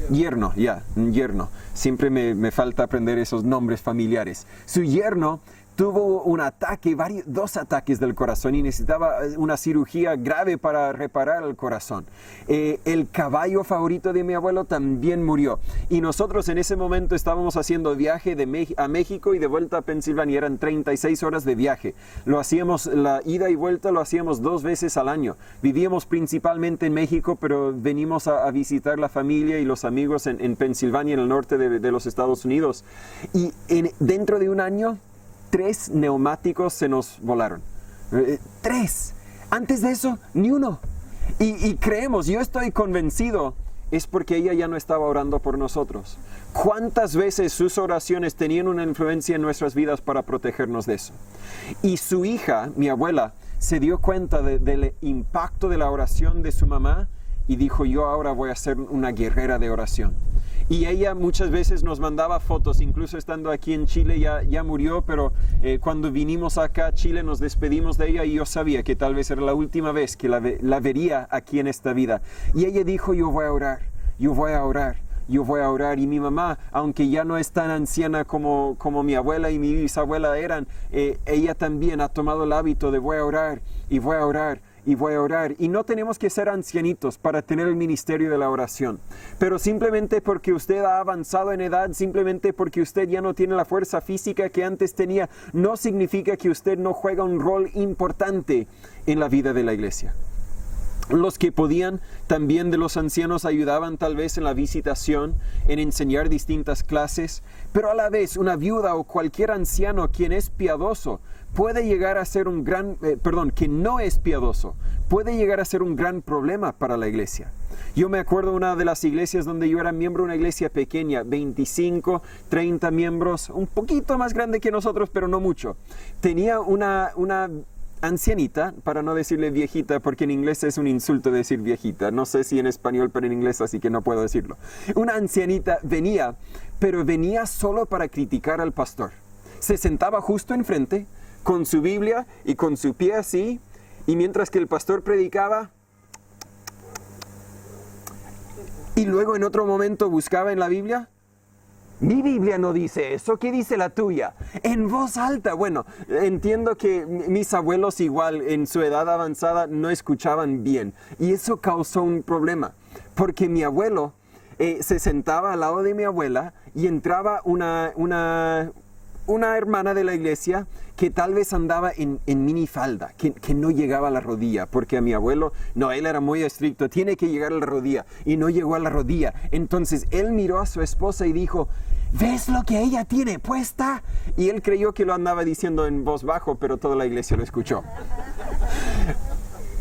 yerno, yerno. Siempre me falta aprender esos nombres familiares. Su yerno tuvo un ataque, 2 ataques del corazón, y necesitaba una cirugía grave para reparar el corazón. El caballo favorito de mi abuelo también murió. Y nosotros en ese momento estábamos haciendo viaje a México y de vuelta a Pensilvania. Eran 36 horas de viaje. Lo hacíamos, la ida y vuelta lo hacíamos 2 veces al año. Vivíamos principalmente en México, pero venimos a visitar la familia y los amigos en Pensilvania, en el norte de los Estados Unidos. Y dentro de un año, 3 neumáticos se nos volaron. 3. Antes de eso, ni uno. Y creemos, yo estoy convencido, es porque ella ya no estaba orando por nosotros. ¿Cuántas veces sus oraciones tenían una influencia en nuestras vidas para protegernos de eso? Y su hija, mi abuela, se dio cuenta del impacto de la oración de su mamá y dijo, yo ahora voy a ser una guerrera de oración. Y ella muchas veces nos mandaba fotos, incluso estando aquí en Chile, ya murió, pero cuando vinimos acá a Chile nos despedimos de ella y yo sabía que tal vez era la última vez que la vería aquí en esta vida. Y ella dijo, yo voy a orar, yo voy a orar, yo voy a orar. Y mi mamá, aunque ya no es tan anciana como mi abuela y mi bisabuela eran, ella también ha tomado el hábito de voy a orar y voy a orar. Y voy a orar. Y no tenemos que ser ancianitos para tener el ministerio de la oración. Pero simplemente porque usted ha avanzado en edad, simplemente porque usted ya no tiene la fuerza física que antes tenía, no significa que usted no juega un rol importante en la vida de la iglesia. Los que podían también de los ancianos ayudaban tal vez en la visitación, en enseñar distintas clases, pero a la vez una viuda o cualquier anciano quien es piadoso puede llegar a ser que no es piadoso, puede llegar a ser un gran problema para la iglesia. Yo me acuerdo de una de las iglesias donde yo era miembro, una iglesia pequeña, 25, 30 miembros, un poquito más grande que nosotros, pero no mucho. Tenía una ancianita, para no decirle viejita, porque en inglés es un insulto decir viejita. No sé si en español, pero en inglés, así que no puedo decirlo. Una ancianita venía, pero venía solo para criticar al pastor. Se sentaba justo enfrente, con su Biblia y con su pie así, y mientras que el pastor predicaba, y luego en otro momento buscaba en la Biblia, mi Biblia no dice eso, ¿qué dice la tuya? En voz alta. Bueno, entiendo que mis abuelos igual en su edad avanzada no escuchaban bien, y eso causó un problema, porque mi abuelo se sentaba al lado de mi abuela y entraba una hermana de la iglesia que tal vez andaba en minifalda, que no llegaba a la rodilla, porque a mi abuelo, él era muy estricto, tiene que llegar a la rodilla, y no llegó a la rodilla. Entonces él miró a su esposa y dijo, ¿ves lo que ella tiene puesta? Y él creyó que lo andaba diciendo en voz bajo, pero toda la iglesia lo escuchó.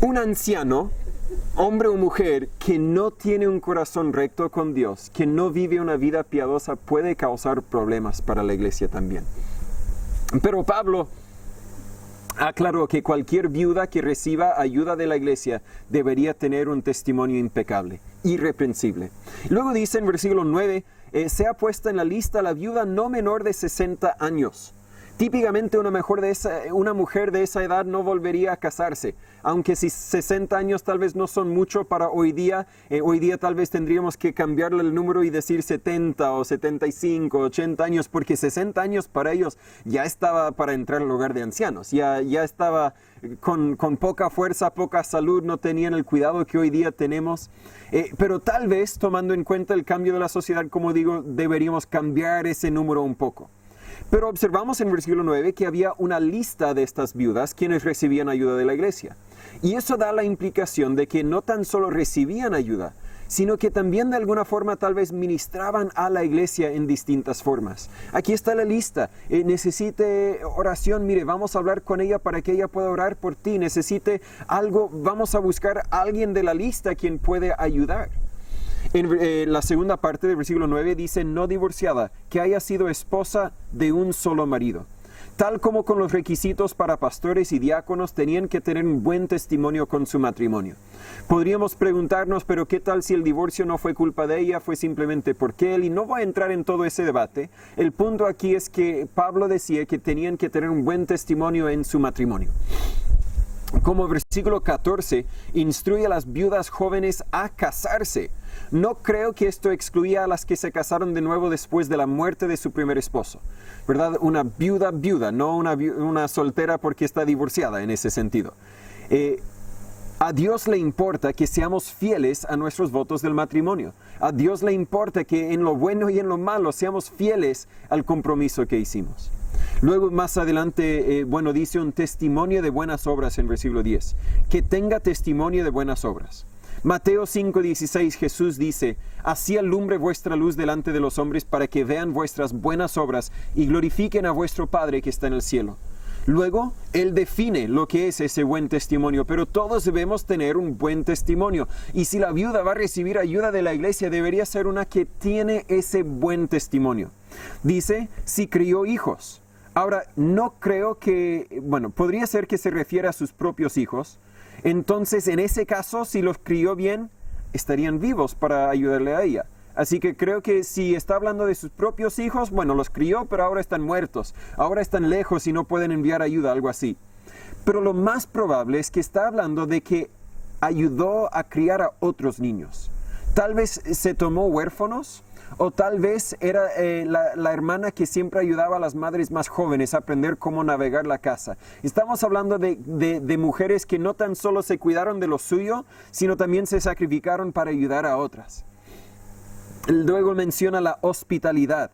Un anciano, hombre o mujer, que no tiene un corazón recto con Dios, que no vive una vida piadosa, puede causar problemas para la iglesia también. Pero Pablo aclaró que cualquier viuda que reciba ayuda de la iglesia debería tener un testimonio impecable, irreprensible. Luego dice en versículo 9, sea puesta en la lista la viuda no menor de 60 años. Típicamente una mujer de esa edad no volvería a casarse, aunque si 60 años tal vez no son mucho para hoy día tal vez tendríamos que cambiarle el número y decir 70 o 75, 80 años, porque 60 años para ellos ya estaba para entrar al hogar de ancianos, ya estaba con poca fuerza, poca salud, no tenían el cuidado que hoy día tenemos. Pero tal vez, tomando en cuenta el cambio de la sociedad, como digo, deberíamos cambiar ese número un poco. Pero observamos en versículo 9 que había una lista de estas viudas quienes recibían ayuda de la iglesia. Y eso da la implicación de que no tan solo recibían ayuda, sino que también de alguna forma tal vez ministraban a la iglesia en distintas formas. Aquí está la lista. Necesite oración, mire, vamos a hablar con ella para que ella pueda orar por ti. Necesite algo, vamos a buscar a alguien de la lista quien puede ayudar. En la segunda parte del versículo 9 dice, no divorciada, que haya sido esposa de un solo marido. Tal como con los requisitos para pastores y diáconos, tenían que tener un buen testimonio con su matrimonio. Podríamos preguntarnos, pero ¿qué tal si el divorcio no fue culpa de ella, fue simplemente porque él? Y no voy a entrar en todo ese debate. El punto aquí es que Pablo decía que tenían que tener un buen testimonio en su matrimonio. Como versículo 14, instruye a las viudas jóvenes a casarse. No creo que esto excluía a las que se casaron de nuevo después de la muerte de su primer esposo, ¿verdad? Una viuda, no una soltera porque está divorciada en ese sentido. A Dios le importa que seamos fieles a nuestros votos del matrimonio. A Dios le importa que en lo bueno y en lo malo seamos fieles al compromiso que hicimos. Luego más adelante, dice un testimonio de buenas obras en versículo 10. Que tenga testimonio de buenas obras. Mateo 5:16, Jesús dice, así alumbre vuestra luz delante de los hombres para que vean vuestras buenas obras y glorifiquen a vuestro Padre que está en el cielo. Luego, Él define lo que es ese buen testimonio, pero todos debemos tener un buen testimonio. Y si la viuda va a recibir ayuda de la iglesia, debería ser una que tiene ese buen testimonio. Dice, si crió hijos. Ahora, no creo que, podría ser que se refiere a sus propios hijos. Entonces, en ese caso, si los crió bien, estarían vivos para ayudarle a ella. Así que creo que si está hablando de sus propios hijos, los crió, pero ahora están muertos. Ahora están lejos y no pueden enviar ayuda, algo así. Pero lo más probable es que está hablando de que ayudó a criar a otros niños. Tal vez se tomó huérfanos, o tal vez era la hermana que siempre ayudaba a las madres más jóvenes a aprender cómo navegar la casa. Estamos hablando de mujeres que no tan solo se cuidaron de lo suyo, sino también se sacrificaron para ayudar a otras. Luego menciona la hospitalidad.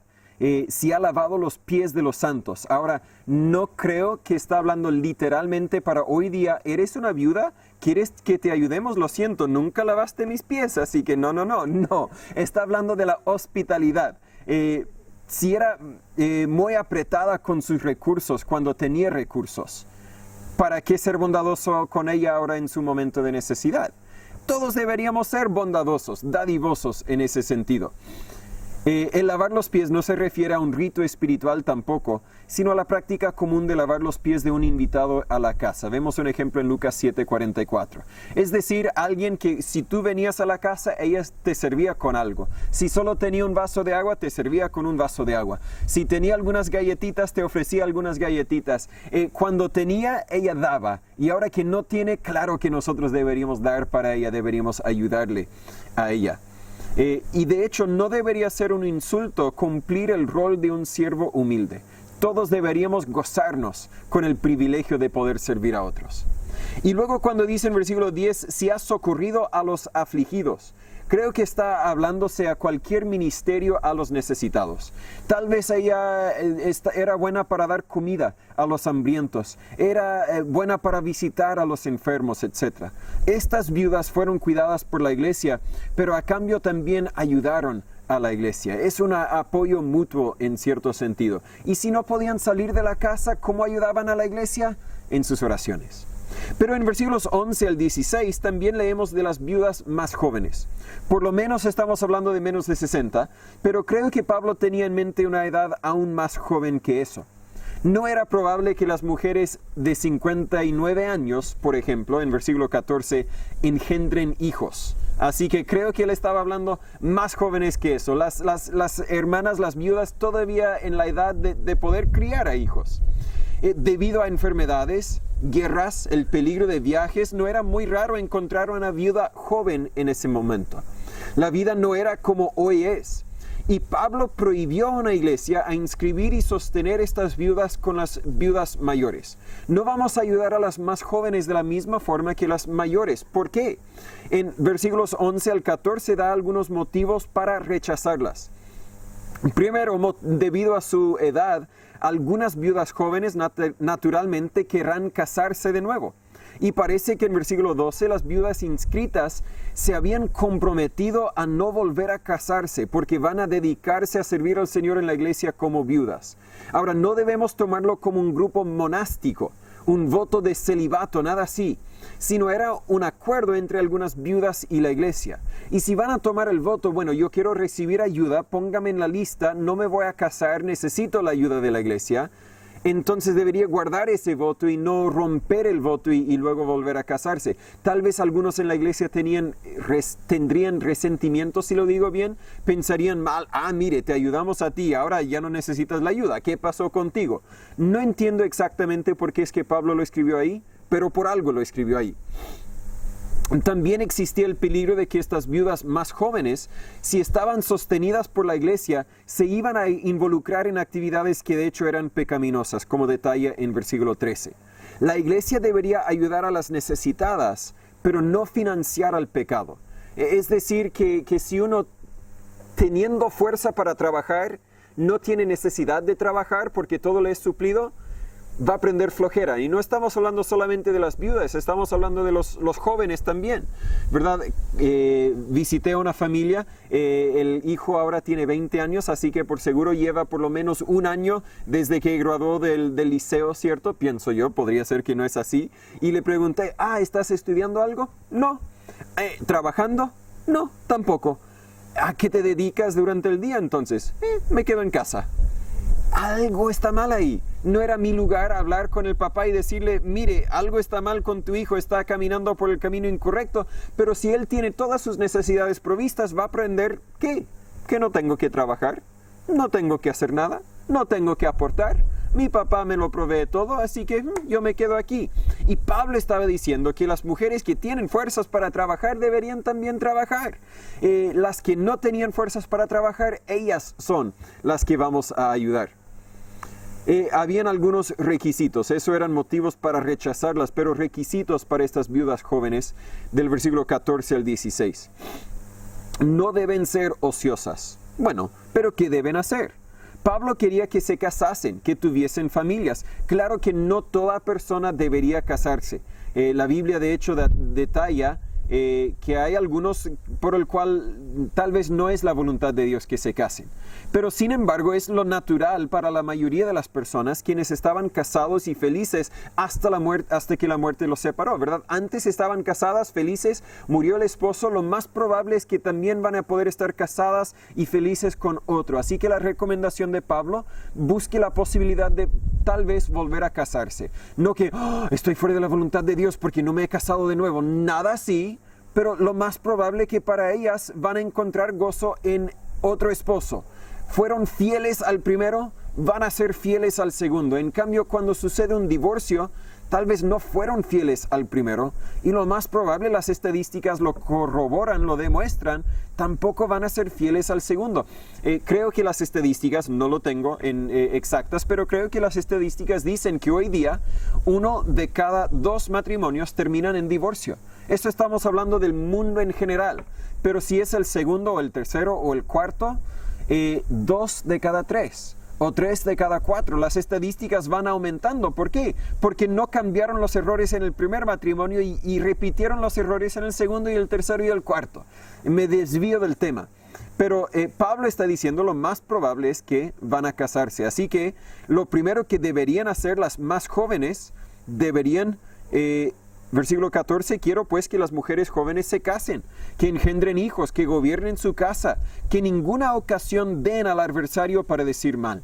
Si ha lavado los pies de los santos. Ahora, no creo que está hablando literalmente para hoy día. ¿Eres una viuda? ¿Quieres que te ayudemos? Lo siento, nunca lavaste mis pies, así que no. Está hablando de la hospitalidad. Si era muy apretada con sus recursos cuando tenía recursos, ¿para qué ser bondadoso con ella ahora en su momento de necesidad? Todos deberíamos ser bondadosos, dadivosos en ese sentido. El lavar los pies no se refiere a un rito espiritual tampoco, sino a la práctica común de lavar los pies de un invitado a la casa. Vemos un ejemplo en Lucas 7:44. Es decir, alguien que si tú venías a la casa, ella te servía con algo. Si solo tenía un vaso de agua, te servía con un vaso de agua. Si tenía algunas galletitas, te ofrecía algunas galletitas. Cuando tenía, ella daba. Y ahora que no tiene, claro que nosotros deberíamos dar para ella, deberíamos ayudarle a ella. Y de hecho no debería ser un insulto cumplir el rol de un siervo humilde. Todos deberíamos gozarnos con el privilegio de poder servir a otros. Y luego cuando dice en versículo 10, si has socorrido a los afligidos, creo que está hablándose a cualquier ministerio a los necesitados. Tal vez ella era buena para dar comida a los hambrientos, era buena para visitar a los enfermos, etc. Estas viudas fueron cuidadas por la iglesia, pero a cambio también ayudaron a la iglesia. Es un apoyo mutuo en cierto sentido. Y si no podían salir de la casa, ¿cómo ayudaban a la iglesia? En sus oraciones. Pero en versículos 11 al 16 también leemos de las viudas más jóvenes. Por lo menos estamos hablando de menos de 60, pero creo que Pablo tenía en mente una edad aún más joven que eso. No era probable que las mujeres de 59 años, por ejemplo, en versículo 14, engendren hijos. Así que creo que él estaba hablando más jóvenes que eso. Las hermanas, las viudas, todavía en la edad de poder criar a hijos. Debido a enfermedades, guerras, el peligro de viajes, no era muy raro encontrar una viuda joven en ese momento. La vida no era como hoy es. Y Pablo prohibió a una iglesia a inscribir y sostener estas viudas con las viudas mayores. No vamos a ayudar a las más jóvenes de la misma forma que las mayores. ¿Por qué? En versículos 11 al 14 da algunos motivos para rechazarlas. Primero, debido a su edad, algunas viudas jóvenes naturalmente querrán casarse de nuevo. Y parece que en versículo 12 las viudas inscritas se habían comprometido a no volver a casarse porque van a dedicarse a servir al Señor en la iglesia como viudas. Ahora, no debemos tomarlo como un grupo monástico, un voto de celibato, nada así, sino era un acuerdo entre algunas viudas y la iglesia. Y si van a tomar el voto, bueno, yo quiero recibir ayuda, póngame en la lista, no me voy a casar, necesito la ayuda de la iglesia. Entonces debería guardar ese voto y no romper el voto y luego volver a casarse. Tal vez algunos en la iglesia tendrían resentimiento, si lo digo bien. Pensarían mal, mire, te ayudamos a ti, ahora ya no necesitas la ayuda. ¿Qué pasó contigo? No entiendo exactamente por qué es que Pablo lo escribió ahí, pero por algo lo escribió ahí. También existía el peligro de que estas viudas más jóvenes, si estaban sostenidas por la iglesia, se iban a involucrar en actividades que de hecho eran pecaminosas, como detalla en versículo 13. La iglesia debería ayudar a las necesitadas, pero no financiar al pecado. Es decir, que si uno, teniendo fuerza para trabajar, no tiene necesidad de trabajar porque todo le es suplido, va a aprender flojera. Y no estamos hablando solamente de las viudas, estamos hablando de los jóvenes también, ¿verdad? Visité a una familia, el hijo ahora tiene 20 años, así que por seguro lleva por lo menos un año desde que graduó del liceo, ¿cierto? Pienso yo, podría ser que no es así. Y le pregunté, ¿estás estudiando algo? No. ¿Trabajando? No, tampoco. ¿A qué te dedicas durante el día entonces? Me quedo en casa. Algo está mal ahí. No era mi lugar hablar con el papá y decirle, mire, algo está mal con tu hijo, está caminando por el camino incorrecto, pero si él tiene todas sus necesidades provistas, va a aprender que no tengo que trabajar, no tengo que hacer nada, no tengo que aportar. Mi papá me lo provee todo, así que yo me quedo aquí. Y Pablo estaba diciendo que las mujeres que tienen fuerzas para trabajar deberían también trabajar. Las que no tenían fuerzas para trabajar, ellas son las que vamos a ayudar. Habían algunos requisitos, eso eran motivos para rechazarlas, pero requisitos para estas viudas jóvenes del versículo 14 al 16. No deben ser ociosas. Bueno, pero ¿qué deben hacer? Pablo quería que se casasen, que tuviesen familias. Claro que no toda persona debería casarse. La Biblia de hecho detalla que hay algunos por el cual tal vez no es la voluntad de Dios que se casen. Pero sin embargo es lo natural para la mayoría de las personas quienes estaban casados y felices hasta que la muerte los separó, ¿verdad? Antes estaban casadas, felices, murió el esposo, lo más probable es que también van a poder estar casadas y felices con otro. Así que la recomendación de Pablo, busque la posibilidad de tal vez volver a casarse. No que estoy fuera de la voluntad de Dios porque no me he casado de nuevo, nada así. Pero lo más probable que para ellas van a encontrar gozo en otro esposo. Fueron fieles al primero, van a ser fieles al segundo. En cambio, cuando sucede un divorcio, tal vez no fueron fieles al primero. Y lo más probable, las estadísticas lo corroboran, lo demuestran, tampoco van a ser fieles al segundo. Creo que las estadísticas, no lo tengo exactas, pero creo que las estadísticas dicen que hoy día 1 de cada 2 matrimonios terminan en divorcio. Esto estamos hablando del mundo en general, pero si es el segundo o el tercero o el cuarto, 2 de cada 3 o 3 de cada 4, las estadísticas van aumentando. ¿Por qué? Porque no cambiaron los errores en el primer matrimonio y repitieron los errores en el segundo y el tercero y el cuarto. Me desvío del tema. Pero Pablo está diciendo lo más probable es que van a casarse. Así que lo primero que deberían hacer las más jóvenes, versículo 14, quiero pues que las mujeres jóvenes se casen, que engendren hijos, que gobiernen su casa, que ninguna ocasión den al adversario para decir mal.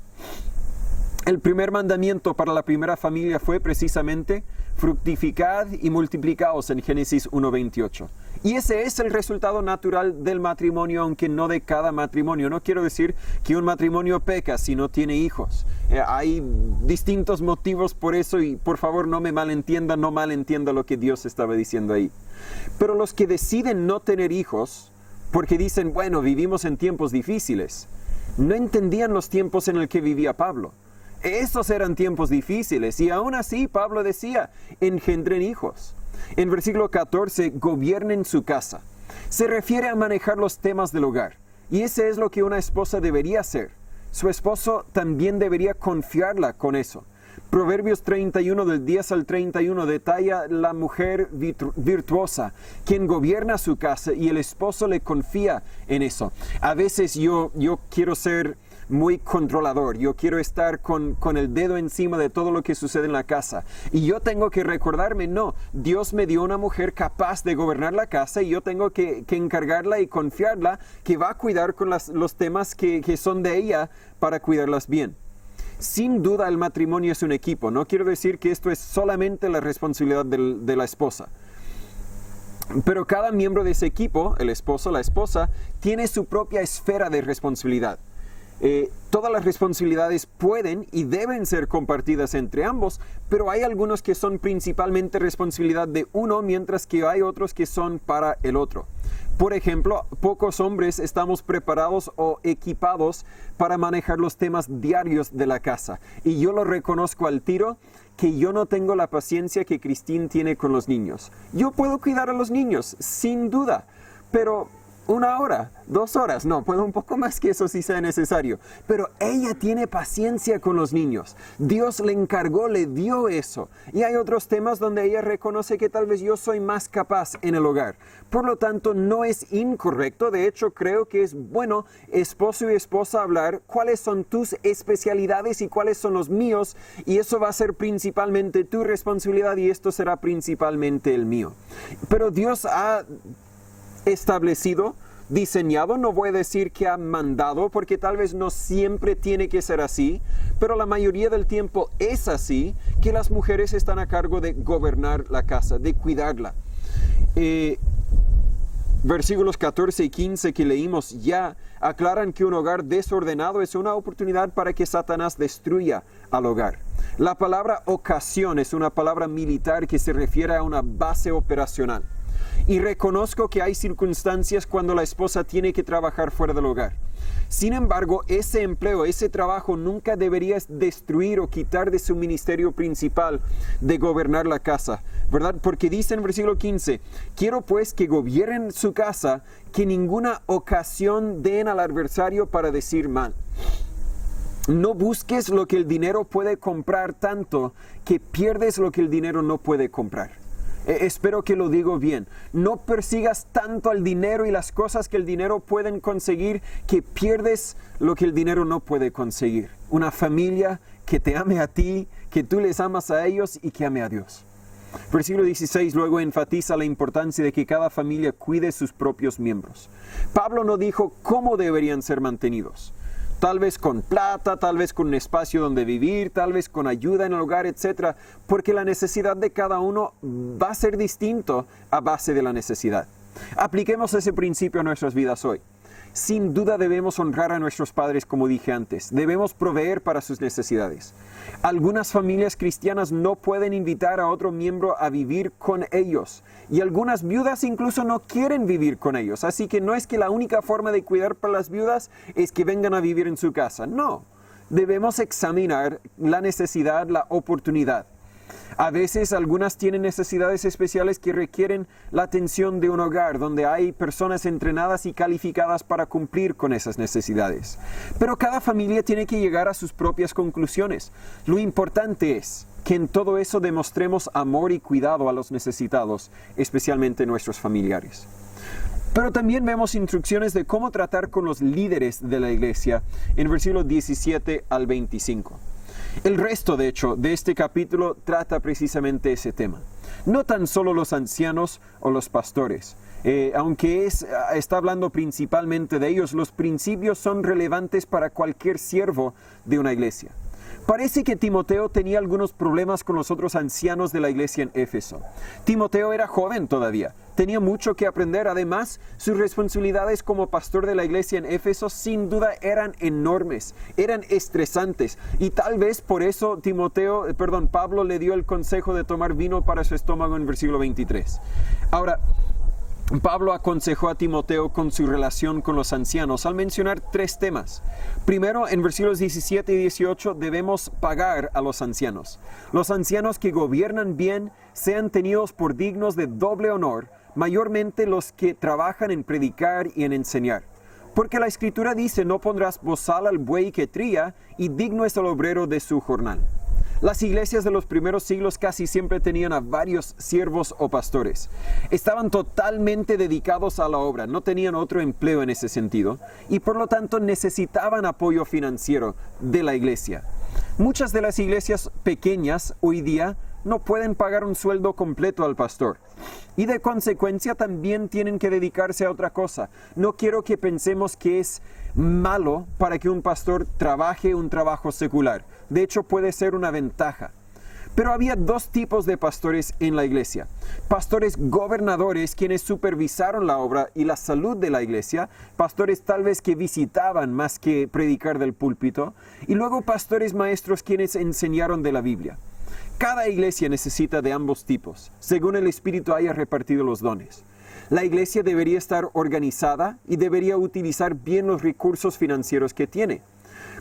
El primer mandamiento para la primera familia fue precisamente fructificad y multiplicaos en Génesis 1:28. Y ese es el resultado natural del matrimonio, aunque no de cada matrimonio. No quiero decir que un matrimonio peca si no tiene hijos. Hay distintos motivos por eso y por favor no me malentienda, no malentienda lo que Dios estaba diciendo ahí. Pero los que deciden no tener hijos, porque dicen, bueno, vivimos en tiempos difíciles, no entendían los tiempos en el que vivía Pablo. Esos eran tiempos difíciles y aún así Pablo decía, engendren hijos. En versículo 14, gobiernen su casa. Se refiere a manejar los temas del hogar. Y ese es lo que una esposa debería hacer. Su esposo también debería confiarla con eso. Proverbios 31 del 10 al 31 detalla la mujer virtuosa, quien gobierna su casa y el esposo le confía en eso. A veces yo quiero ser muy controlador, yo quiero estar con el dedo encima de todo lo que sucede en la casa. Y yo tengo que recordarme, no, Dios me dio una mujer capaz de gobernar la casa y yo tengo que encargarla y confiarla que va a cuidar con los temas que son de ella para cuidarlas bien. Sin duda el matrimonio es un equipo, no quiero decir que esto es solamente la responsabilidad de la esposa. Pero cada miembro de ese equipo, el esposo, la esposa, tiene su propia esfera de responsabilidad. Todas las responsabilidades pueden y deben ser compartidas entre ambos, pero hay algunos que son principalmente responsabilidad de uno, mientras que hay otros que son para el otro. Por ejemplo, pocos hombres estamos preparados o equipados para manejar los temas diarios de la casa. Y yo lo reconozco al tiro, que yo no tengo la paciencia que Cristín tiene con los niños. Yo puedo cuidar a los niños, sin duda, pero 1 hora, 2 horas, no, puedo un poco más que eso si sea necesario. Pero ella tiene paciencia con los niños. Dios le encargó, le dio eso. Y hay otros temas donde ella reconoce que tal vez yo soy más capaz en el hogar. Por lo tanto, no es incorrecto. De hecho, creo que es bueno, esposo y esposa, hablar cuáles son tus especialidades y cuáles son los míos. Y eso va a ser principalmente tu responsabilidad y esto será principalmente el mío. Pero Dios ha establecido, diseñado, no voy a decir que ha mandado, porque tal vez no siempre tiene que ser así, pero la mayoría del tiempo es así, que las mujeres están a cargo de gobernar la casa, de cuidarla. Versículos 14 y 15 que leímos ya aclaran que un hogar desordenado es una oportunidad para que Satanás destruya al hogar. La palabra ocasión es una palabra militar que se refiere a una base operacional. Y reconozco que hay circunstancias cuando la esposa tiene que trabajar fuera del hogar. Sin embargo, ese empleo, ese trabajo nunca debería destruir o quitar de su ministerio principal de gobernar la casa, ¿verdad? Porque dice en versículo 15, quiero pues que gobiernen su casa, que ninguna ocasión den al adversario para decir mal. No busques lo que el dinero puede comprar tanto que pierdes lo que el dinero no puede comprar. Espero que lo digo bien. No persigas tanto al dinero y las cosas que el dinero pueden conseguir que pierdes lo que el dinero no puede conseguir. Una familia que te ame a ti, que tú les amas a ellos y que ame a Dios. Versículo 16 luego enfatiza la importancia de que cada familia cuide sus propios miembros. Pablo no dijo cómo deberían ser mantenidos. Tal vez con plata, tal vez con un espacio donde vivir, tal vez con ayuda en el hogar, etc. Porque la necesidad de cada uno va a ser distinto a base de la necesidad. Apliquemos ese principio a nuestras vidas hoy. Sin duda debemos honrar a nuestros padres, como dije antes. Debemos proveer para sus necesidades. Algunas familias cristianas no pueden invitar a otro miembro a vivir con ellos. Y algunas viudas incluso no quieren vivir con ellos. Así que no es que la única forma de cuidar para las viudas es que vengan a vivir en su casa. No. Debemos examinar la necesidad, la oportunidad. A veces algunas tienen necesidades especiales que requieren la atención de un hogar donde hay personas entrenadas y calificadas para cumplir con esas necesidades. Pero cada familia tiene que llegar a sus propias conclusiones. Lo importante es que en todo eso demostremos amor y cuidado a los necesitados, especialmente nuestros familiares. Pero también vemos instrucciones de cómo tratar con los líderes de la iglesia en versículos 17 al 25. El resto, de hecho, de este capítulo trata precisamente ese tema. No tan solo los ancianos o los pastores. Aunque está hablando principalmente de ellos, los principios son relevantes para cualquier siervo de una iglesia. Parece que Timoteo tenía algunos problemas con los otros ancianos de la iglesia en Éfeso. Timoteo era joven todavía, tenía mucho que aprender. Además, sus responsabilidades como pastor de la iglesia en Éfeso sin duda eran enormes, eran estresantes. Y tal vez por eso Pablo le dio el consejo de tomar vino para su estómago en versículo 23. Ahora, Pablo aconsejó a Timoteo con su relación con los ancianos al mencionar 3 temas. Primero, en versículos 17 y 18, debemos pagar a los ancianos. Los ancianos que gobiernan bien sean tenidos por dignos de doble honor, mayormente los que trabajan en predicar y en enseñar. Porque la Escritura dice, no pondrás bozal al buey que trilla, y digno es el obrero de su jornal. Las iglesias de los primeros siglos casi siempre tenían a varios siervos o pastores. Estaban totalmente dedicados a la obra, no tenían otro empleo en ese sentido, y por lo tanto necesitaban apoyo financiero de la iglesia. Muchas de las iglesias pequeñas hoy día no pueden pagar un sueldo completo al pastor. Y de consecuencia también tienen que dedicarse a otra cosa. No quiero que pensemos que es malo para que un pastor trabaje un trabajo secular. De hecho, puede ser una ventaja. Pero había 2 tipos de pastores en la iglesia. Pastores gobernadores, quienes supervisaron la obra y la salud de la iglesia. Pastores tal vez que visitaban más que predicar del púlpito. Y luego pastores maestros, quienes enseñaron de la Biblia. Cada iglesia necesita de ambos tipos, según el Espíritu haya repartido los dones. La iglesia debería estar organizada y debería utilizar bien los recursos financieros que tiene.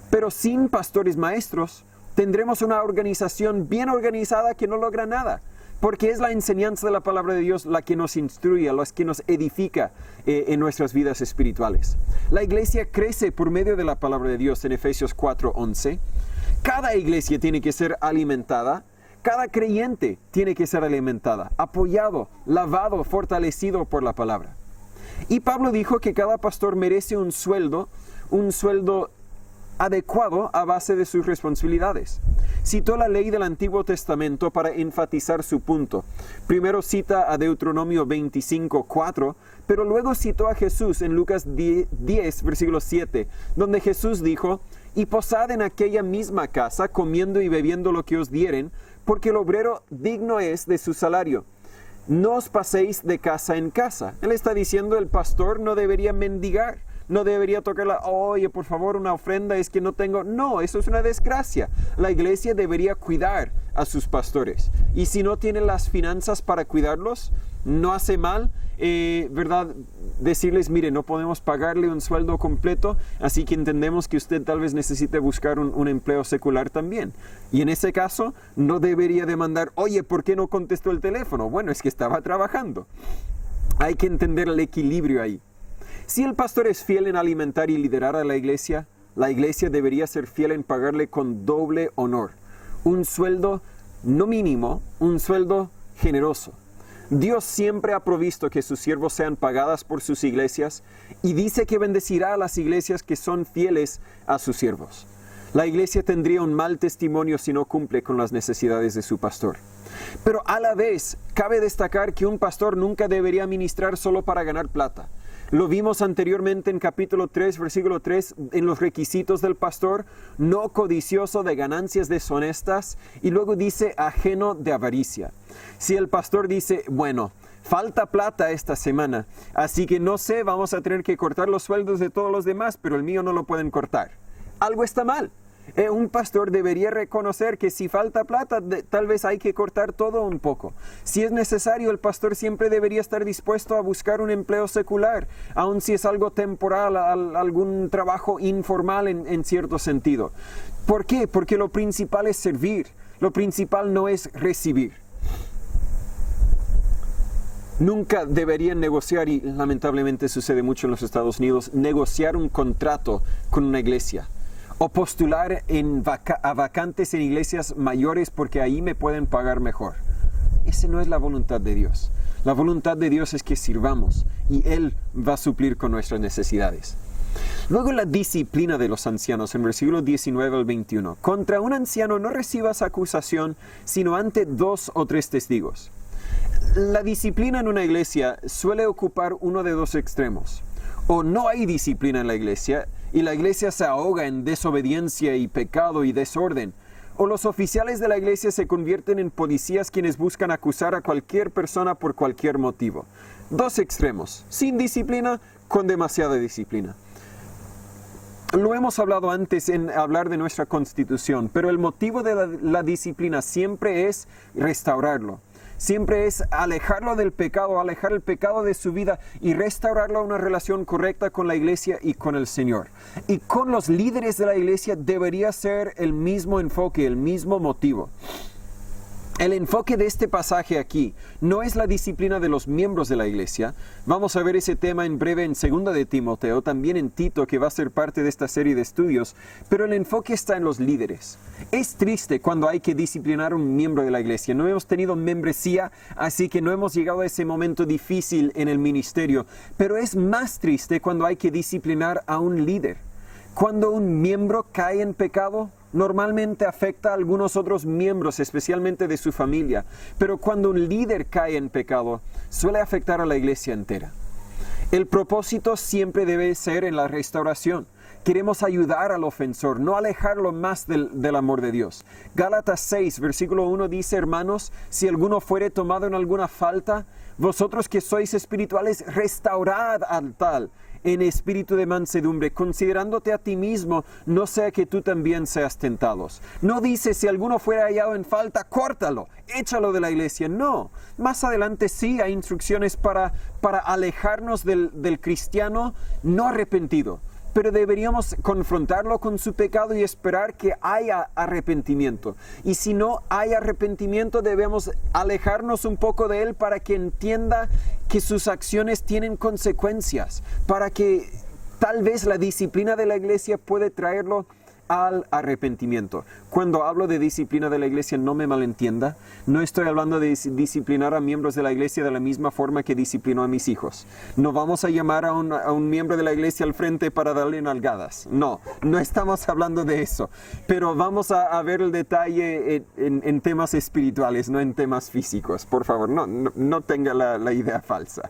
Pero sin pastores maestros, tendremos una organización bien organizada que no logra nada, porque es la enseñanza de la palabra de Dios la que nos instruye, la que nos edifica en nuestras vidas espirituales. La iglesia crece por medio de la palabra de Dios en Efesios 4:11. Cada iglesia tiene que ser alimentada. Cada creyente tiene que ser alimentada, apoyado, lavado, fortalecido por la palabra. Y Pablo dijo que cada pastor merece un sueldo adecuado a base de sus responsabilidades. Citó la ley del Antiguo Testamento para enfatizar su punto. Primero cita a Deuteronomio 25:4, pero luego citó a Jesús en Lucas 10, versículo 7, donde Jesús dijo, «Y posad en aquella misma casa, comiendo y bebiendo lo que os dieren, porque el obrero digno es de su salario. No os paséis de casa en casa». Él está diciendo, el pastor no debería mendigar, no debería tocarla, oye, por favor, una ofrenda, es que no tengo. No, eso es una desgracia. La iglesia debería cuidar a sus pastores. Y si no tiene las finanzas para cuidarlos, no hace mal, ¿verdad? Decirles, mire, no podemos pagarle un sueldo completo, así que entendemos que usted tal vez necesite buscar un empleo secular también. Y en ese caso, no debería demandar, oye, ¿por qué no contestó el teléfono? Bueno, es que estaba trabajando. Hay que entender el equilibrio ahí. Si el pastor es fiel en alimentar y liderar a la iglesia debería ser fiel en pagarle con doble honor. Un sueldo no mínimo, un sueldo generoso. Dios siempre ha provisto que sus siervos sean pagadas por sus iglesias y dice que bendecirá a las iglesias que son fieles a sus siervos. La iglesia tendría un mal testimonio si no cumple con las necesidades de su pastor. Pero a la vez, cabe destacar que un pastor nunca debería ministrar solo para ganar plata. Lo vimos anteriormente en capítulo 3, versículo 3, en los requisitos del pastor, no codicioso de ganancias deshonestas, y luego dice ajeno de avaricia. Si el pastor dice, bueno, falta plata esta semana, así que no sé, vamos a tener que cortar los sueldos de todos los demás, pero el mío no lo pueden cortar. Algo está mal. Un pastor debería reconocer que si falta plata, tal vez hay que cortar todo un poco. Si es necesario, el pastor siempre debería estar dispuesto a buscar un empleo secular, aun si es algo temporal, algún trabajo informal en cierto sentido. ¿Por qué? Porque lo principal es servir, lo principal no es recibir. Nunca deberían negociar, y lamentablemente sucede mucho en los Estados Unidos, negociar un contrato con una iglesia. O postular a vacantes en iglesias mayores porque ahí me pueden pagar mejor. Esa no es la voluntad de Dios. La voluntad de Dios es que sirvamos y Él va a suplir con nuestras necesidades. Luego la disciplina de los ancianos en versículos 19 al 21. Contra un anciano no recibas acusación sino ante 2 o 3 testigos. La disciplina en una iglesia suele ocupar uno de 2 extremos. O no hay disciplina en la iglesia y la iglesia se ahoga en desobediencia y pecado y desorden. O los oficiales de la iglesia se convierten en policías quienes buscan acusar a cualquier persona por cualquier motivo. Dos extremos, sin disciplina, con demasiada disciplina. Lo hemos hablado antes en hablar de nuestra Constitución, pero el motivo de la disciplina siempre es restaurarlo. Siempre es alejarlo del pecado, alejar el pecado de su vida y restaurarlo a una relación correcta con la iglesia y con el Señor. Y con los líderes de la iglesia debería ser el mismo enfoque, el mismo motivo. El enfoque de este pasaje aquí no es la disciplina de los miembros de la iglesia. Vamos a ver ese tema en breve en 2 de Timoteo, también en Tito, que va a ser parte de esta serie de estudios, pero el enfoque está en los líderes. Es triste cuando hay que disciplinar a un miembro de la iglesia. No hemos tenido membresía, así que no hemos llegado a ese momento difícil en el ministerio, pero es más triste cuando hay que disciplinar a un líder. Cuando un miembro cae en pecado, normalmente afecta a algunos otros miembros, especialmente de su familia. Pero cuando un líder cae en pecado, suele afectar a la iglesia entera. El propósito siempre debe ser en la restauración. Queremos ayudar al ofensor, no alejarlo más del amor de Dios. Gálatas 6, versículo 1 dice: hermanos, si alguno fuere tomado en alguna falta, vosotros que sois espirituales, restaurad al tal en espíritu de mansedumbre, considerándote a ti mismo, no sea que tú también seas tentados. No dice, si alguno fuera hallado en falta, córtalo, échalo de la iglesia. No, más adelante sí hay instrucciones para alejarnos del cristiano no arrepentido. Pero deberíamos confrontarlo con su pecado y esperar que haya arrepentimiento. Y si no hay arrepentimiento, debemos alejarnos un poco de él para que entienda que sus acciones tienen consecuencias, para que tal vez la disciplina de la iglesia puede traerlo al arrepentimiento. Cuando hablo de disciplina de la iglesia, no me malentienda. No estoy hablando de disciplinar a miembros de la iglesia de la misma forma que disciplinó a mis hijos. No vamos a llamar a un miembro de la iglesia al frente para darle nalgadas. No estamos hablando de eso. Pero vamos a ver el detalle en temas espirituales, no en temas físicos. Por favor, no tenga la idea falsa.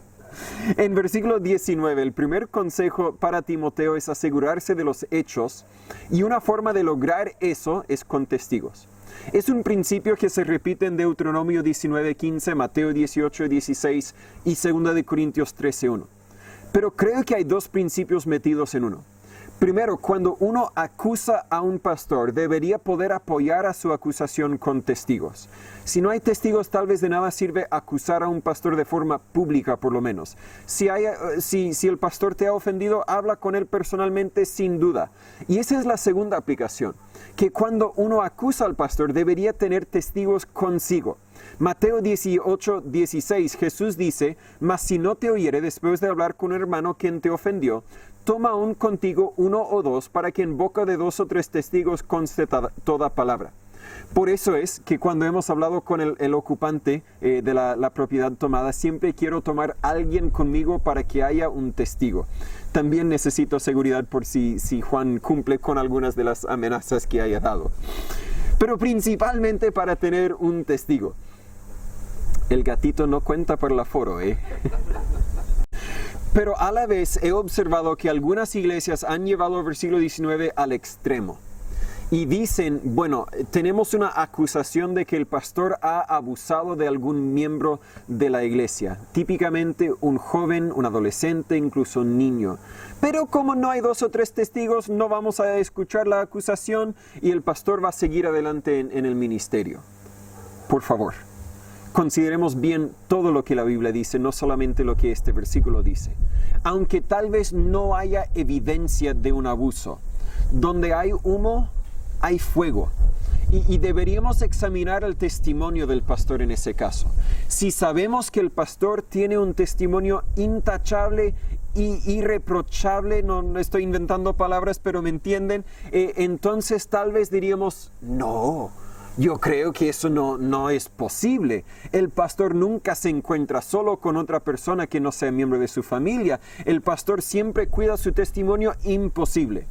En versículo 19, el primer consejo para Timoteo es asegurarse de los hechos, y una forma de lograr eso es con testigos. Es un principio que se repite en Deuteronomio 19:15, Mateo 18:16 y 2 de Corintios 13:1. Pero creo que hay dos principios metidos en uno. Primero, cuando uno acusa a un pastor, debería poder apoyar a su acusación con testigos. Si no hay testigos, tal vez de nada sirve acusar a un pastor de forma pública, por lo menos. Si el pastor te ha ofendido, habla con él personalmente, sin duda. Y esa es la segunda aplicación, que cuando uno acusa al pastor, debería tener testigos consigo. Mateo 18:16, Jesús dice: mas si no te oyere después de hablar con un hermano quien te ofendió, toma aún contigo 1 o 2, para que en boca de 2 o 3 testigos conste toda palabra. Por eso es que cuando hemos hablado con el ocupante de la propiedad tomada, siempre quiero tomar a alguien conmigo para que haya un testigo. También necesito seguridad por si Juan cumple con algunas de las amenazas que haya dado. Pero principalmente para tener un testigo. El gatito no cuenta para el aforo, ¿eh? Pero a la vez he observado que algunas iglesias han llevado el versículo 19 al extremo. Y dicen, bueno, tenemos una acusación de que el pastor ha abusado de algún miembro de la iglesia. Típicamente un joven, un adolescente, incluso un niño. Pero como no hay 2 o 3 testigos, no vamos a escuchar la acusación y el pastor va a seguir adelante en el ministerio. Por favor, consideremos bien todo lo que la Biblia dice, no solamente lo que este versículo dice. Aunque tal vez no haya evidencia de un abuso, donde hay humo, hay fuego. Y deberíamos examinar el testimonio del pastor en ese caso. Si sabemos que el pastor tiene un testimonio intachable y irreprochable, no estoy inventando palabras, pero me entienden, entonces tal vez diríamos, no, yo creo que eso no es posible. El pastor nunca se encuentra solo con otra persona que no sea miembro de su familia. El pastor siempre cuida su testimonio, imposible.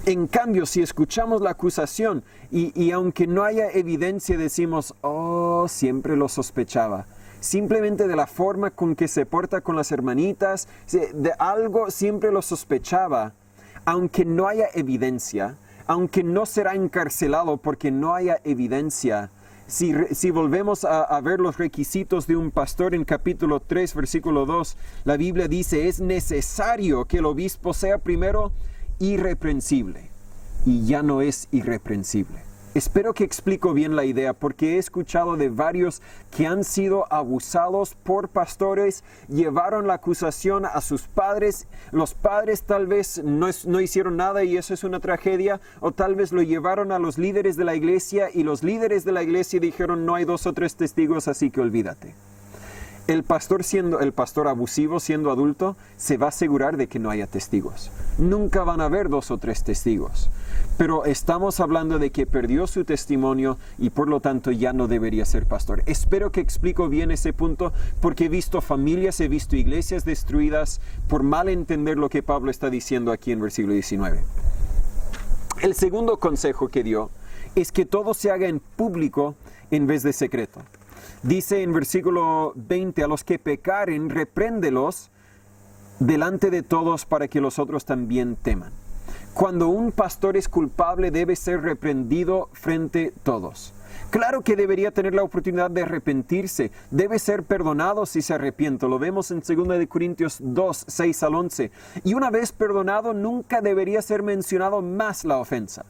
En cambio, si escuchamos la acusación y aunque no haya evidencia, decimos, oh, siempre lo sospechaba. Simplemente de la forma con que se porta con las hermanitas, de algo siempre lo sospechaba. Aunque no haya evidencia, aunque no será encarcelado porque no haya evidencia, Si volvemos a ver los requisitos de un pastor en capítulo 3, versículo 2, la Biblia dice, es necesario que el obispo sea primero irreprensible, y ya no es irreprensible. Espero que explico bien la idea, porque he escuchado de varios que han sido abusados por pastores, llevaron la acusación a sus padres, los padres tal vez no hicieron nada y eso es una tragedia, o tal vez lo llevaron a los líderes de la iglesia y los líderes de la iglesia dijeron no hay 2 o 3 testigos, así que olvídate. El pastor abusivo siendo adulto se va a asegurar de que no haya testigos. Nunca van a haber 2 o 3 testigos. Pero estamos hablando de que perdió su testimonio y por lo tanto ya no debería ser pastor. Espero que explico bien ese punto porque he visto familias, he visto iglesias destruidas por mal entender lo que Pablo está diciendo aquí en versículo 19. El segundo consejo que dio es que todo se haga en público en vez de secreto. Dice en versículo 20, a los que pecaren, repréndelos delante de todos para que los otros también teman. Cuando un pastor es culpable, debe ser reprendido frente a todos. Claro que debería tener la oportunidad de arrepentirse, debe ser perdonado si se arrepiente. Lo vemos en 2 Corintios 2, 6 al 11. Y una vez perdonado, nunca debería ser mencionado más la ofensa.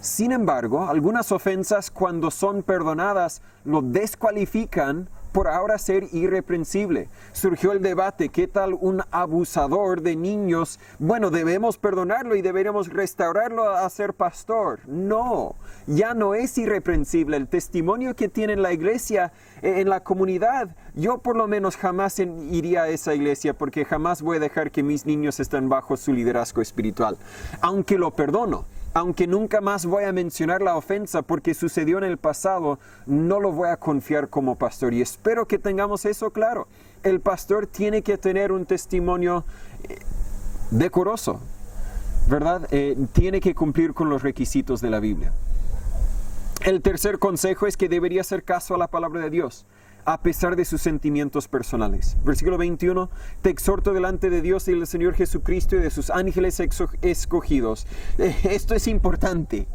Sin embargo, algunas ofensas cuando son perdonadas lo descualifican por ahora ser irreprensible. Surgió el debate, ¿qué tal un abusador de niños? Bueno, debemos perdonarlo y deberíamos restaurarlo a ser pastor. No, ya no es irreprensible. El testimonio que tiene en la iglesia, en la comunidad, yo por lo menos jamás iría a esa iglesia porque jamás voy a dejar que mis niños estén bajo su liderazgo espiritual. Aunque lo perdono. Aunque nunca más voy a mencionar la ofensa porque sucedió en el pasado, no lo voy a confiar como pastor. Y espero que tengamos eso claro. El pastor tiene que tener un testimonio decoroso, ¿verdad? Tiene que cumplir con los requisitos de la Biblia. El tercer consejo es que debería hacer caso a la palabra de Dios, a pesar de sus sentimientos personales. Versículo 21, te exhorto delante de Dios y del Señor Jesucristo y de sus ángeles escogidos. Esto es importante,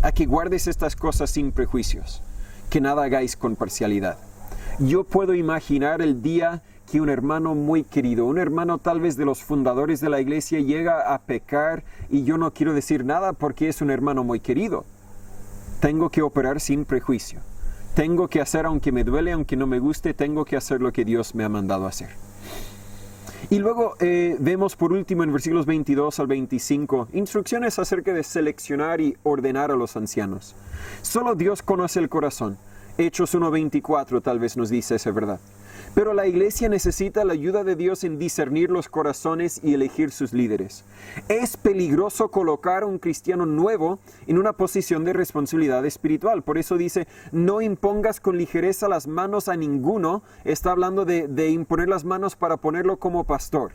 a que guardes estas cosas sin prejuicios, que nada hagáis con parcialidad. Yo puedo imaginar el día que un hermano muy querido, un hermano tal vez de los fundadores de la iglesia llega a pecar y yo no quiero decir nada porque es un hermano muy querido. Tengo que operar sin prejuicio. Tengo que hacer, aunque me duele, aunque no me guste, tengo que hacer lo que Dios me ha mandado hacer. Y luego vemos por último en versículos 22 al 25, instrucciones acerca de seleccionar y ordenar a los ancianos. Solo Dios conoce el corazón. Hechos 1:24 tal vez nos dice esa verdad. Pero la iglesia necesita la ayuda de Dios en discernir los corazones y elegir sus líderes. Es peligroso colocar a un cristiano nuevo en una posición de responsabilidad espiritual. Por eso dice, no impongas con ligereza las manos a ninguno. Está hablando de imponer las manos para ponerlo como pastor.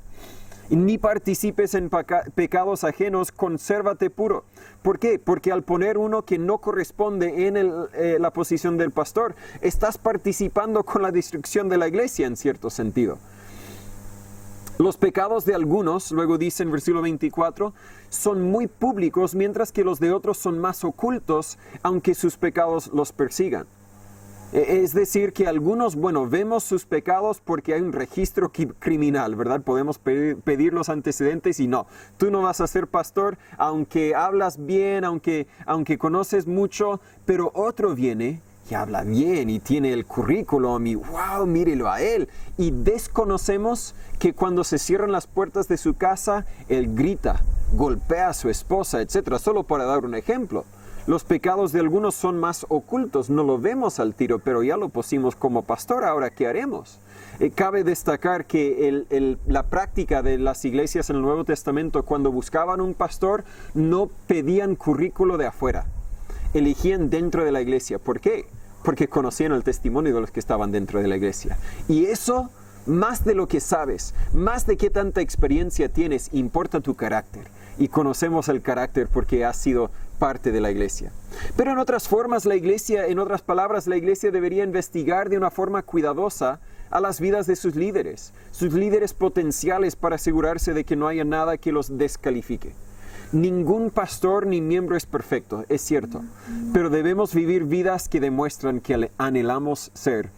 Ni participes en pecados ajenos, consérvate puro. ¿Por qué? Porque al poner uno que no corresponde en la posición del pastor, estás participando con la destrucción de la iglesia en cierto sentido. Los pecados de algunos, luego dice en versículo 24, son muy públicos, mientras que los de otros son más ocultos, aunque sus pecados los persigan. Es decir, que algunos, vemos sus pecados porque hay un registro criminal, ¿verdad? Podemos pedir los antecedentes y no. Tú no vas a ser pastor, aunque hablas bien, aunque conoces mucho, pero otro viene y habla bien y tiene el currículum y wow, mírelo a él. Y desconocemos que cuando se cierran las puertas de su casa, él grita, golpea a su esposa, etc. Solo para dar un ejemplo. Los pecados de algunos son más ocultos, no lo vemos al tiro, pero ya lo pusimos como pastor, ahora ¿qué haremos? Cabe destacar que la práctica de las iglesias en el Nuevo Testamento, cuando buscaban un pastor, no pedían currículo de afuera, elegían dentro de la iglesia. ¿Por qué? Porque conocían el testimonio de los que estaban dentro de la iglesia. Y eso, más de lo que sabes, más de qué tanta experiencia tienes, importa tu carácter. Y conocemos el carácter porque has sido parte de la iglesia. Pero en otras palabras, la iglesia debería investigar de una forma cuidadosa a las vidas de sus líderes potenciales para asegurarse de que no haya nada que los descalifique. Ningún pastor ni miembro es perfecto, es cierto, pero debemos vivir vidas que demuestran que anhelamos ser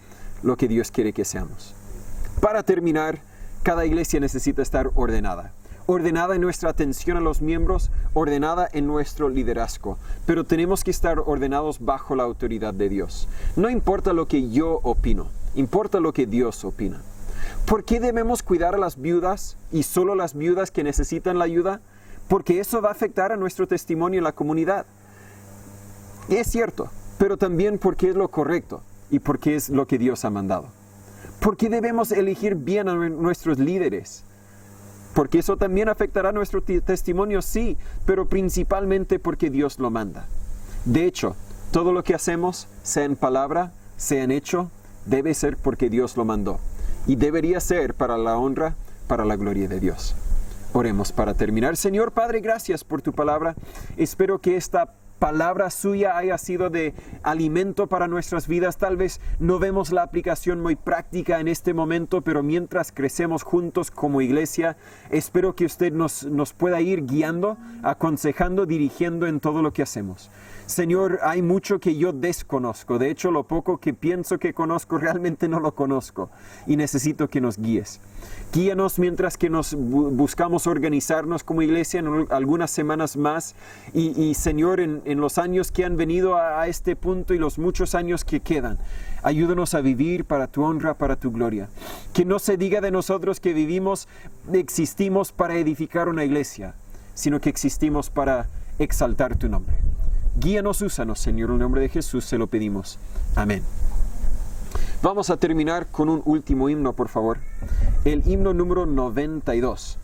lo que Dios quiere que seamos. Para terminar, cada iglesia necesita estar ordenada. Ordenada en nuestra atención a los miembros, ordenada en nuestro liderazgo. Pero tenemos que estar ordenados bajo la autoridad de Dios. No importa lo que yo opino, importa lo que Dios opina. ¿Por qué debemos cuidar a las viudas y solo las viudas que necesitan la ayuda? Porque eso va a afectar a nuestro testimonio en la comunidad. Es cierto, pero también porque es lo correcto y porque es lo que Dios ha mandado. ¿Por qué debemos elegir bien a nuestros líderes? Porque eso también afectará nuestro testimonio, sí, pero principalmente porque Dios lo manda. De hecho, todo lo que hacemos, sea en palabra, sea en hecho, debe ser porque Dios lo mandó. Y debería ser para la honra, para la gloria de Dios. Oremos para terminar. Señor Padre, gracias por tu palabra. Espero que esta palabra suya haya sido de alimento para nuestras vidas. Tal vez no vemos la aplicación muy práctica en este momento, pero mientras crecemos juntos como iglesia, espero que usted nos pueda ir guiando, aconsejando, dirigiendo en todo lo que hacemos. Señor, hay mucho que yo desconozco. De hecho, lo poco que pienso que conozco realmente no lo conozco y necesito que nos guíes. Guíanos mientras que nos buscamos organizarnos como iglesia en algunas semanas más y Señor, en los años que han venido a este punto y los muchos años que quedan, ayúdanos a vivir para tu honra, para tu gloria. Que no se diga de nosotros que existimos para edificar una iglesia, sino que existimos para exaltar tu nombre. Guíanos, úsanos, Señor, en el nombre de Jesús se lo pedimos. Amén. Vamos a terminar con un último himno, por favor. El himno número 92.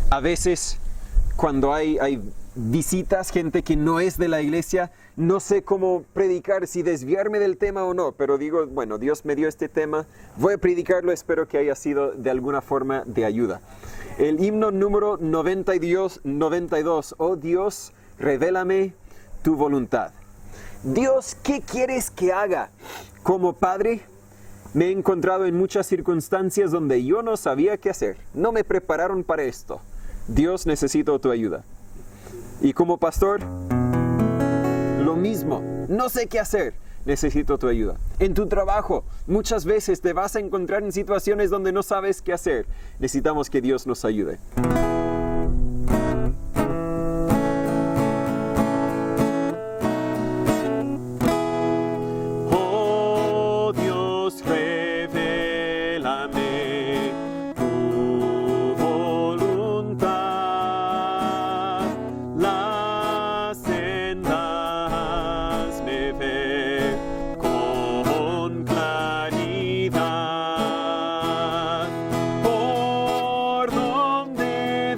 A veces, cuando hay visitas, gente que no es de la iglesia, no sé cómo predicar, si desviarme del tema o no, pero digo, bueno, Dios me dio este tema, voy a predicarlo, espero que haya sido de alguna forma de ayuda. El himno número 92, oh Dios, revélame tu voluntad. Dios, ¿qué quieres que haga? Como padre, me he encontrado en muchas circunstancias donde yo no sabía qué hacer. No me prepararon para esto. Dios, necesito tu ayuda. Y como pastor, lo mismo. No sé qué hacer. Necesito tu ayuda. En tu trabajo, muchas veces te vas a encontrar en situaciones donde no sabes qué hacer. Necesitamos que Dios nos ayude. Oh Dios, revélame tu voluntad. Las sendas me ve con claridad, por donde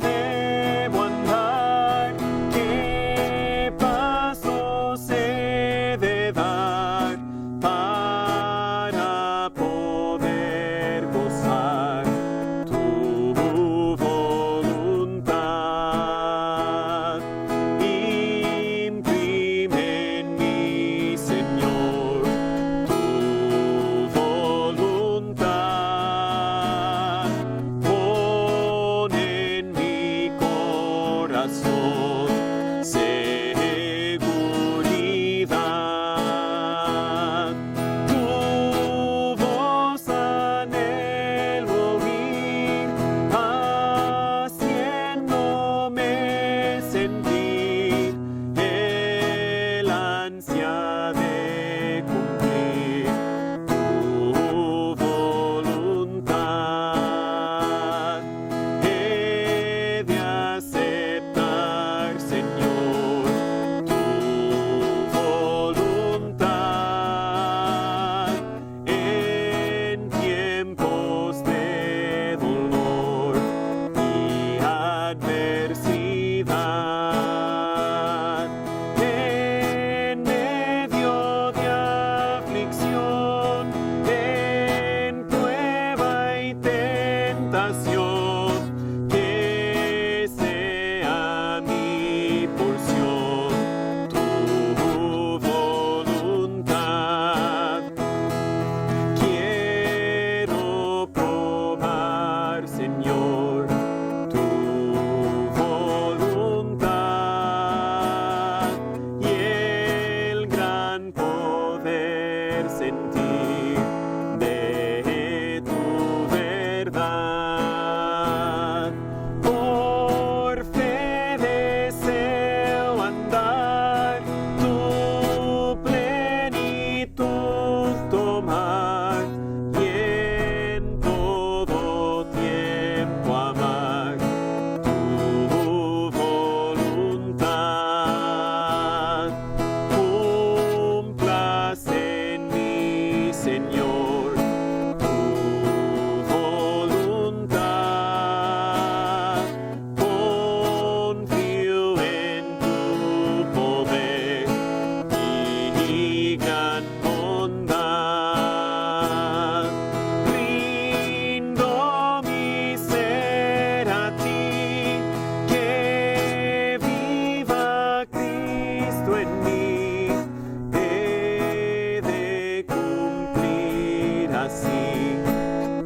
así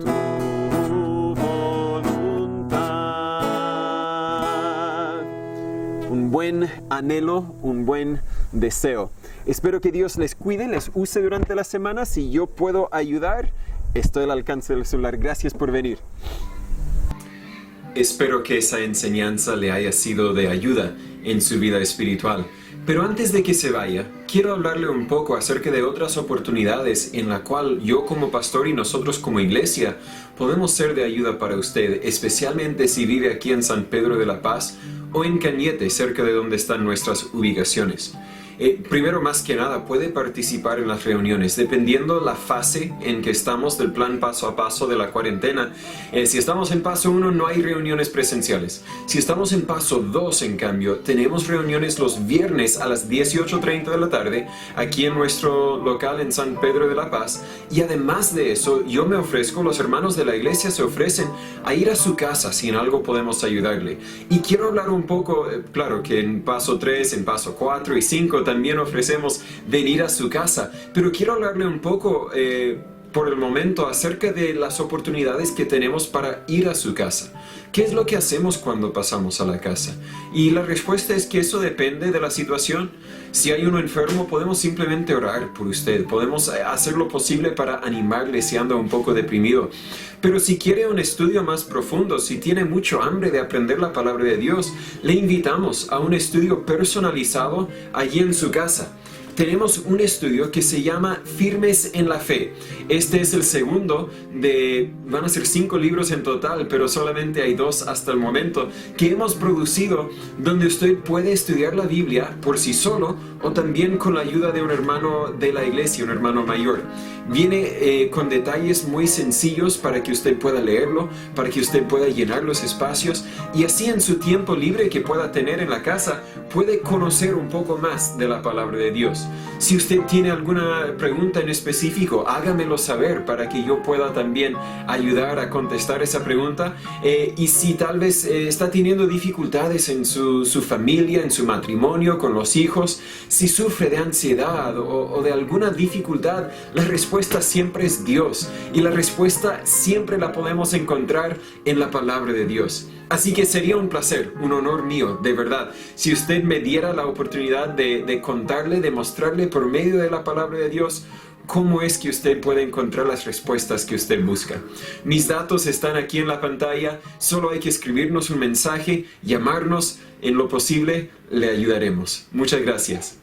tu voluntad. Un buen anhelo, un buen deseo. Espero que Dios les cuide, les use durante la semana. Si yo puedo ayudar, estoy al alcance del celular. Gracias por venir. Espero que esa enseñanza le haya sido de ayuda en su vida espiritual. Pero antes de que se vaya, quiero hablarle un poco acerca de otras oportunidades en la cual yo como pastor y nosotros como iglesia podemos ser de ayuda para usted, especialmente si vive aquí en San Pedro de la Paz o en Cañete, cerca de donde están nuestras ubicaciones. Primero, más que nada, puede participar en las reuniones, dependiendo la fase en que estamos del plan paso a paso de la cuarentena. Si estamos en paso 1, no hay reuniones presenciales. Si estamos en paso 2, en cambio, tenemos reuniones los viernes a las 18:30 de la tarde, aquí en nuestro local en San Pedro de la Paz. Y además de eso, yo me ofrezco, los hermanos de la iglesia se ofrecen a ir a su casa si en algo podemos ayudarle. Y quiero hablar un poco, claro que en paso 3, en paso 4 y 5, también ofrecemos venir a su casa, pero quiero hablarle un poco por el momento acerca de las oportunidades que tenemos para ir a su casa. ¿Qué es lo que hacemos cuando pasamos a la casa? Y la respuesta es que eso depende de la situación. Si hay uno enfermo, podemos simplemente orar por usted. Podemos hacer lo posible para animarle si anda un poco deprimido. Pero si quiere un estudio más profundo, si tiene mucho hambre de aprender la palabra de Dios, le invitamos a un estudio personalizado allí en su casa. Tenemos un estudio que se llama Firmes en la Fe. Este es el segundo van a ser 5 libros en total, pero solamente hay 2 hasta el momento, que hemos producido, donde usted puede estudiar la Biblia por sí solo o también con la ayuda de un hermano de la iglesia, un hermano mayor. Viene con detalles muy sencillos para que usted pueda leerlo, para que usted pueda llenar los espacios y así en su tiempo libre que pueda tener en la casa, puede conocer un poco más de la palabra de Dios. Si usted tiene alguna pregunta en específico, hágamelo saber para que yo pueda también ayudar a contestar esa pregunta. Y si tal vez está teniendo dificultades en su familia, en su matrimonio, con los hijos, si sufre de ansiedad o de alguna dificultad, la respuesta siempre es Dios. Y la respuesta siempre la podemos encontrar en la palabra de Dios. Así que sería un placer, un honor mío, de verdad, si usted me diera la oportunidad de contarle, de mostrarle por medio de la palabra de Dios cómo es que usted puede encontrar las respuestas que usted busca. Mis datos están aquí en la pantalla, solo hay que escribirnos un mensaje, llamarnos, en lo posible le ayudaremos. Muchas gracias.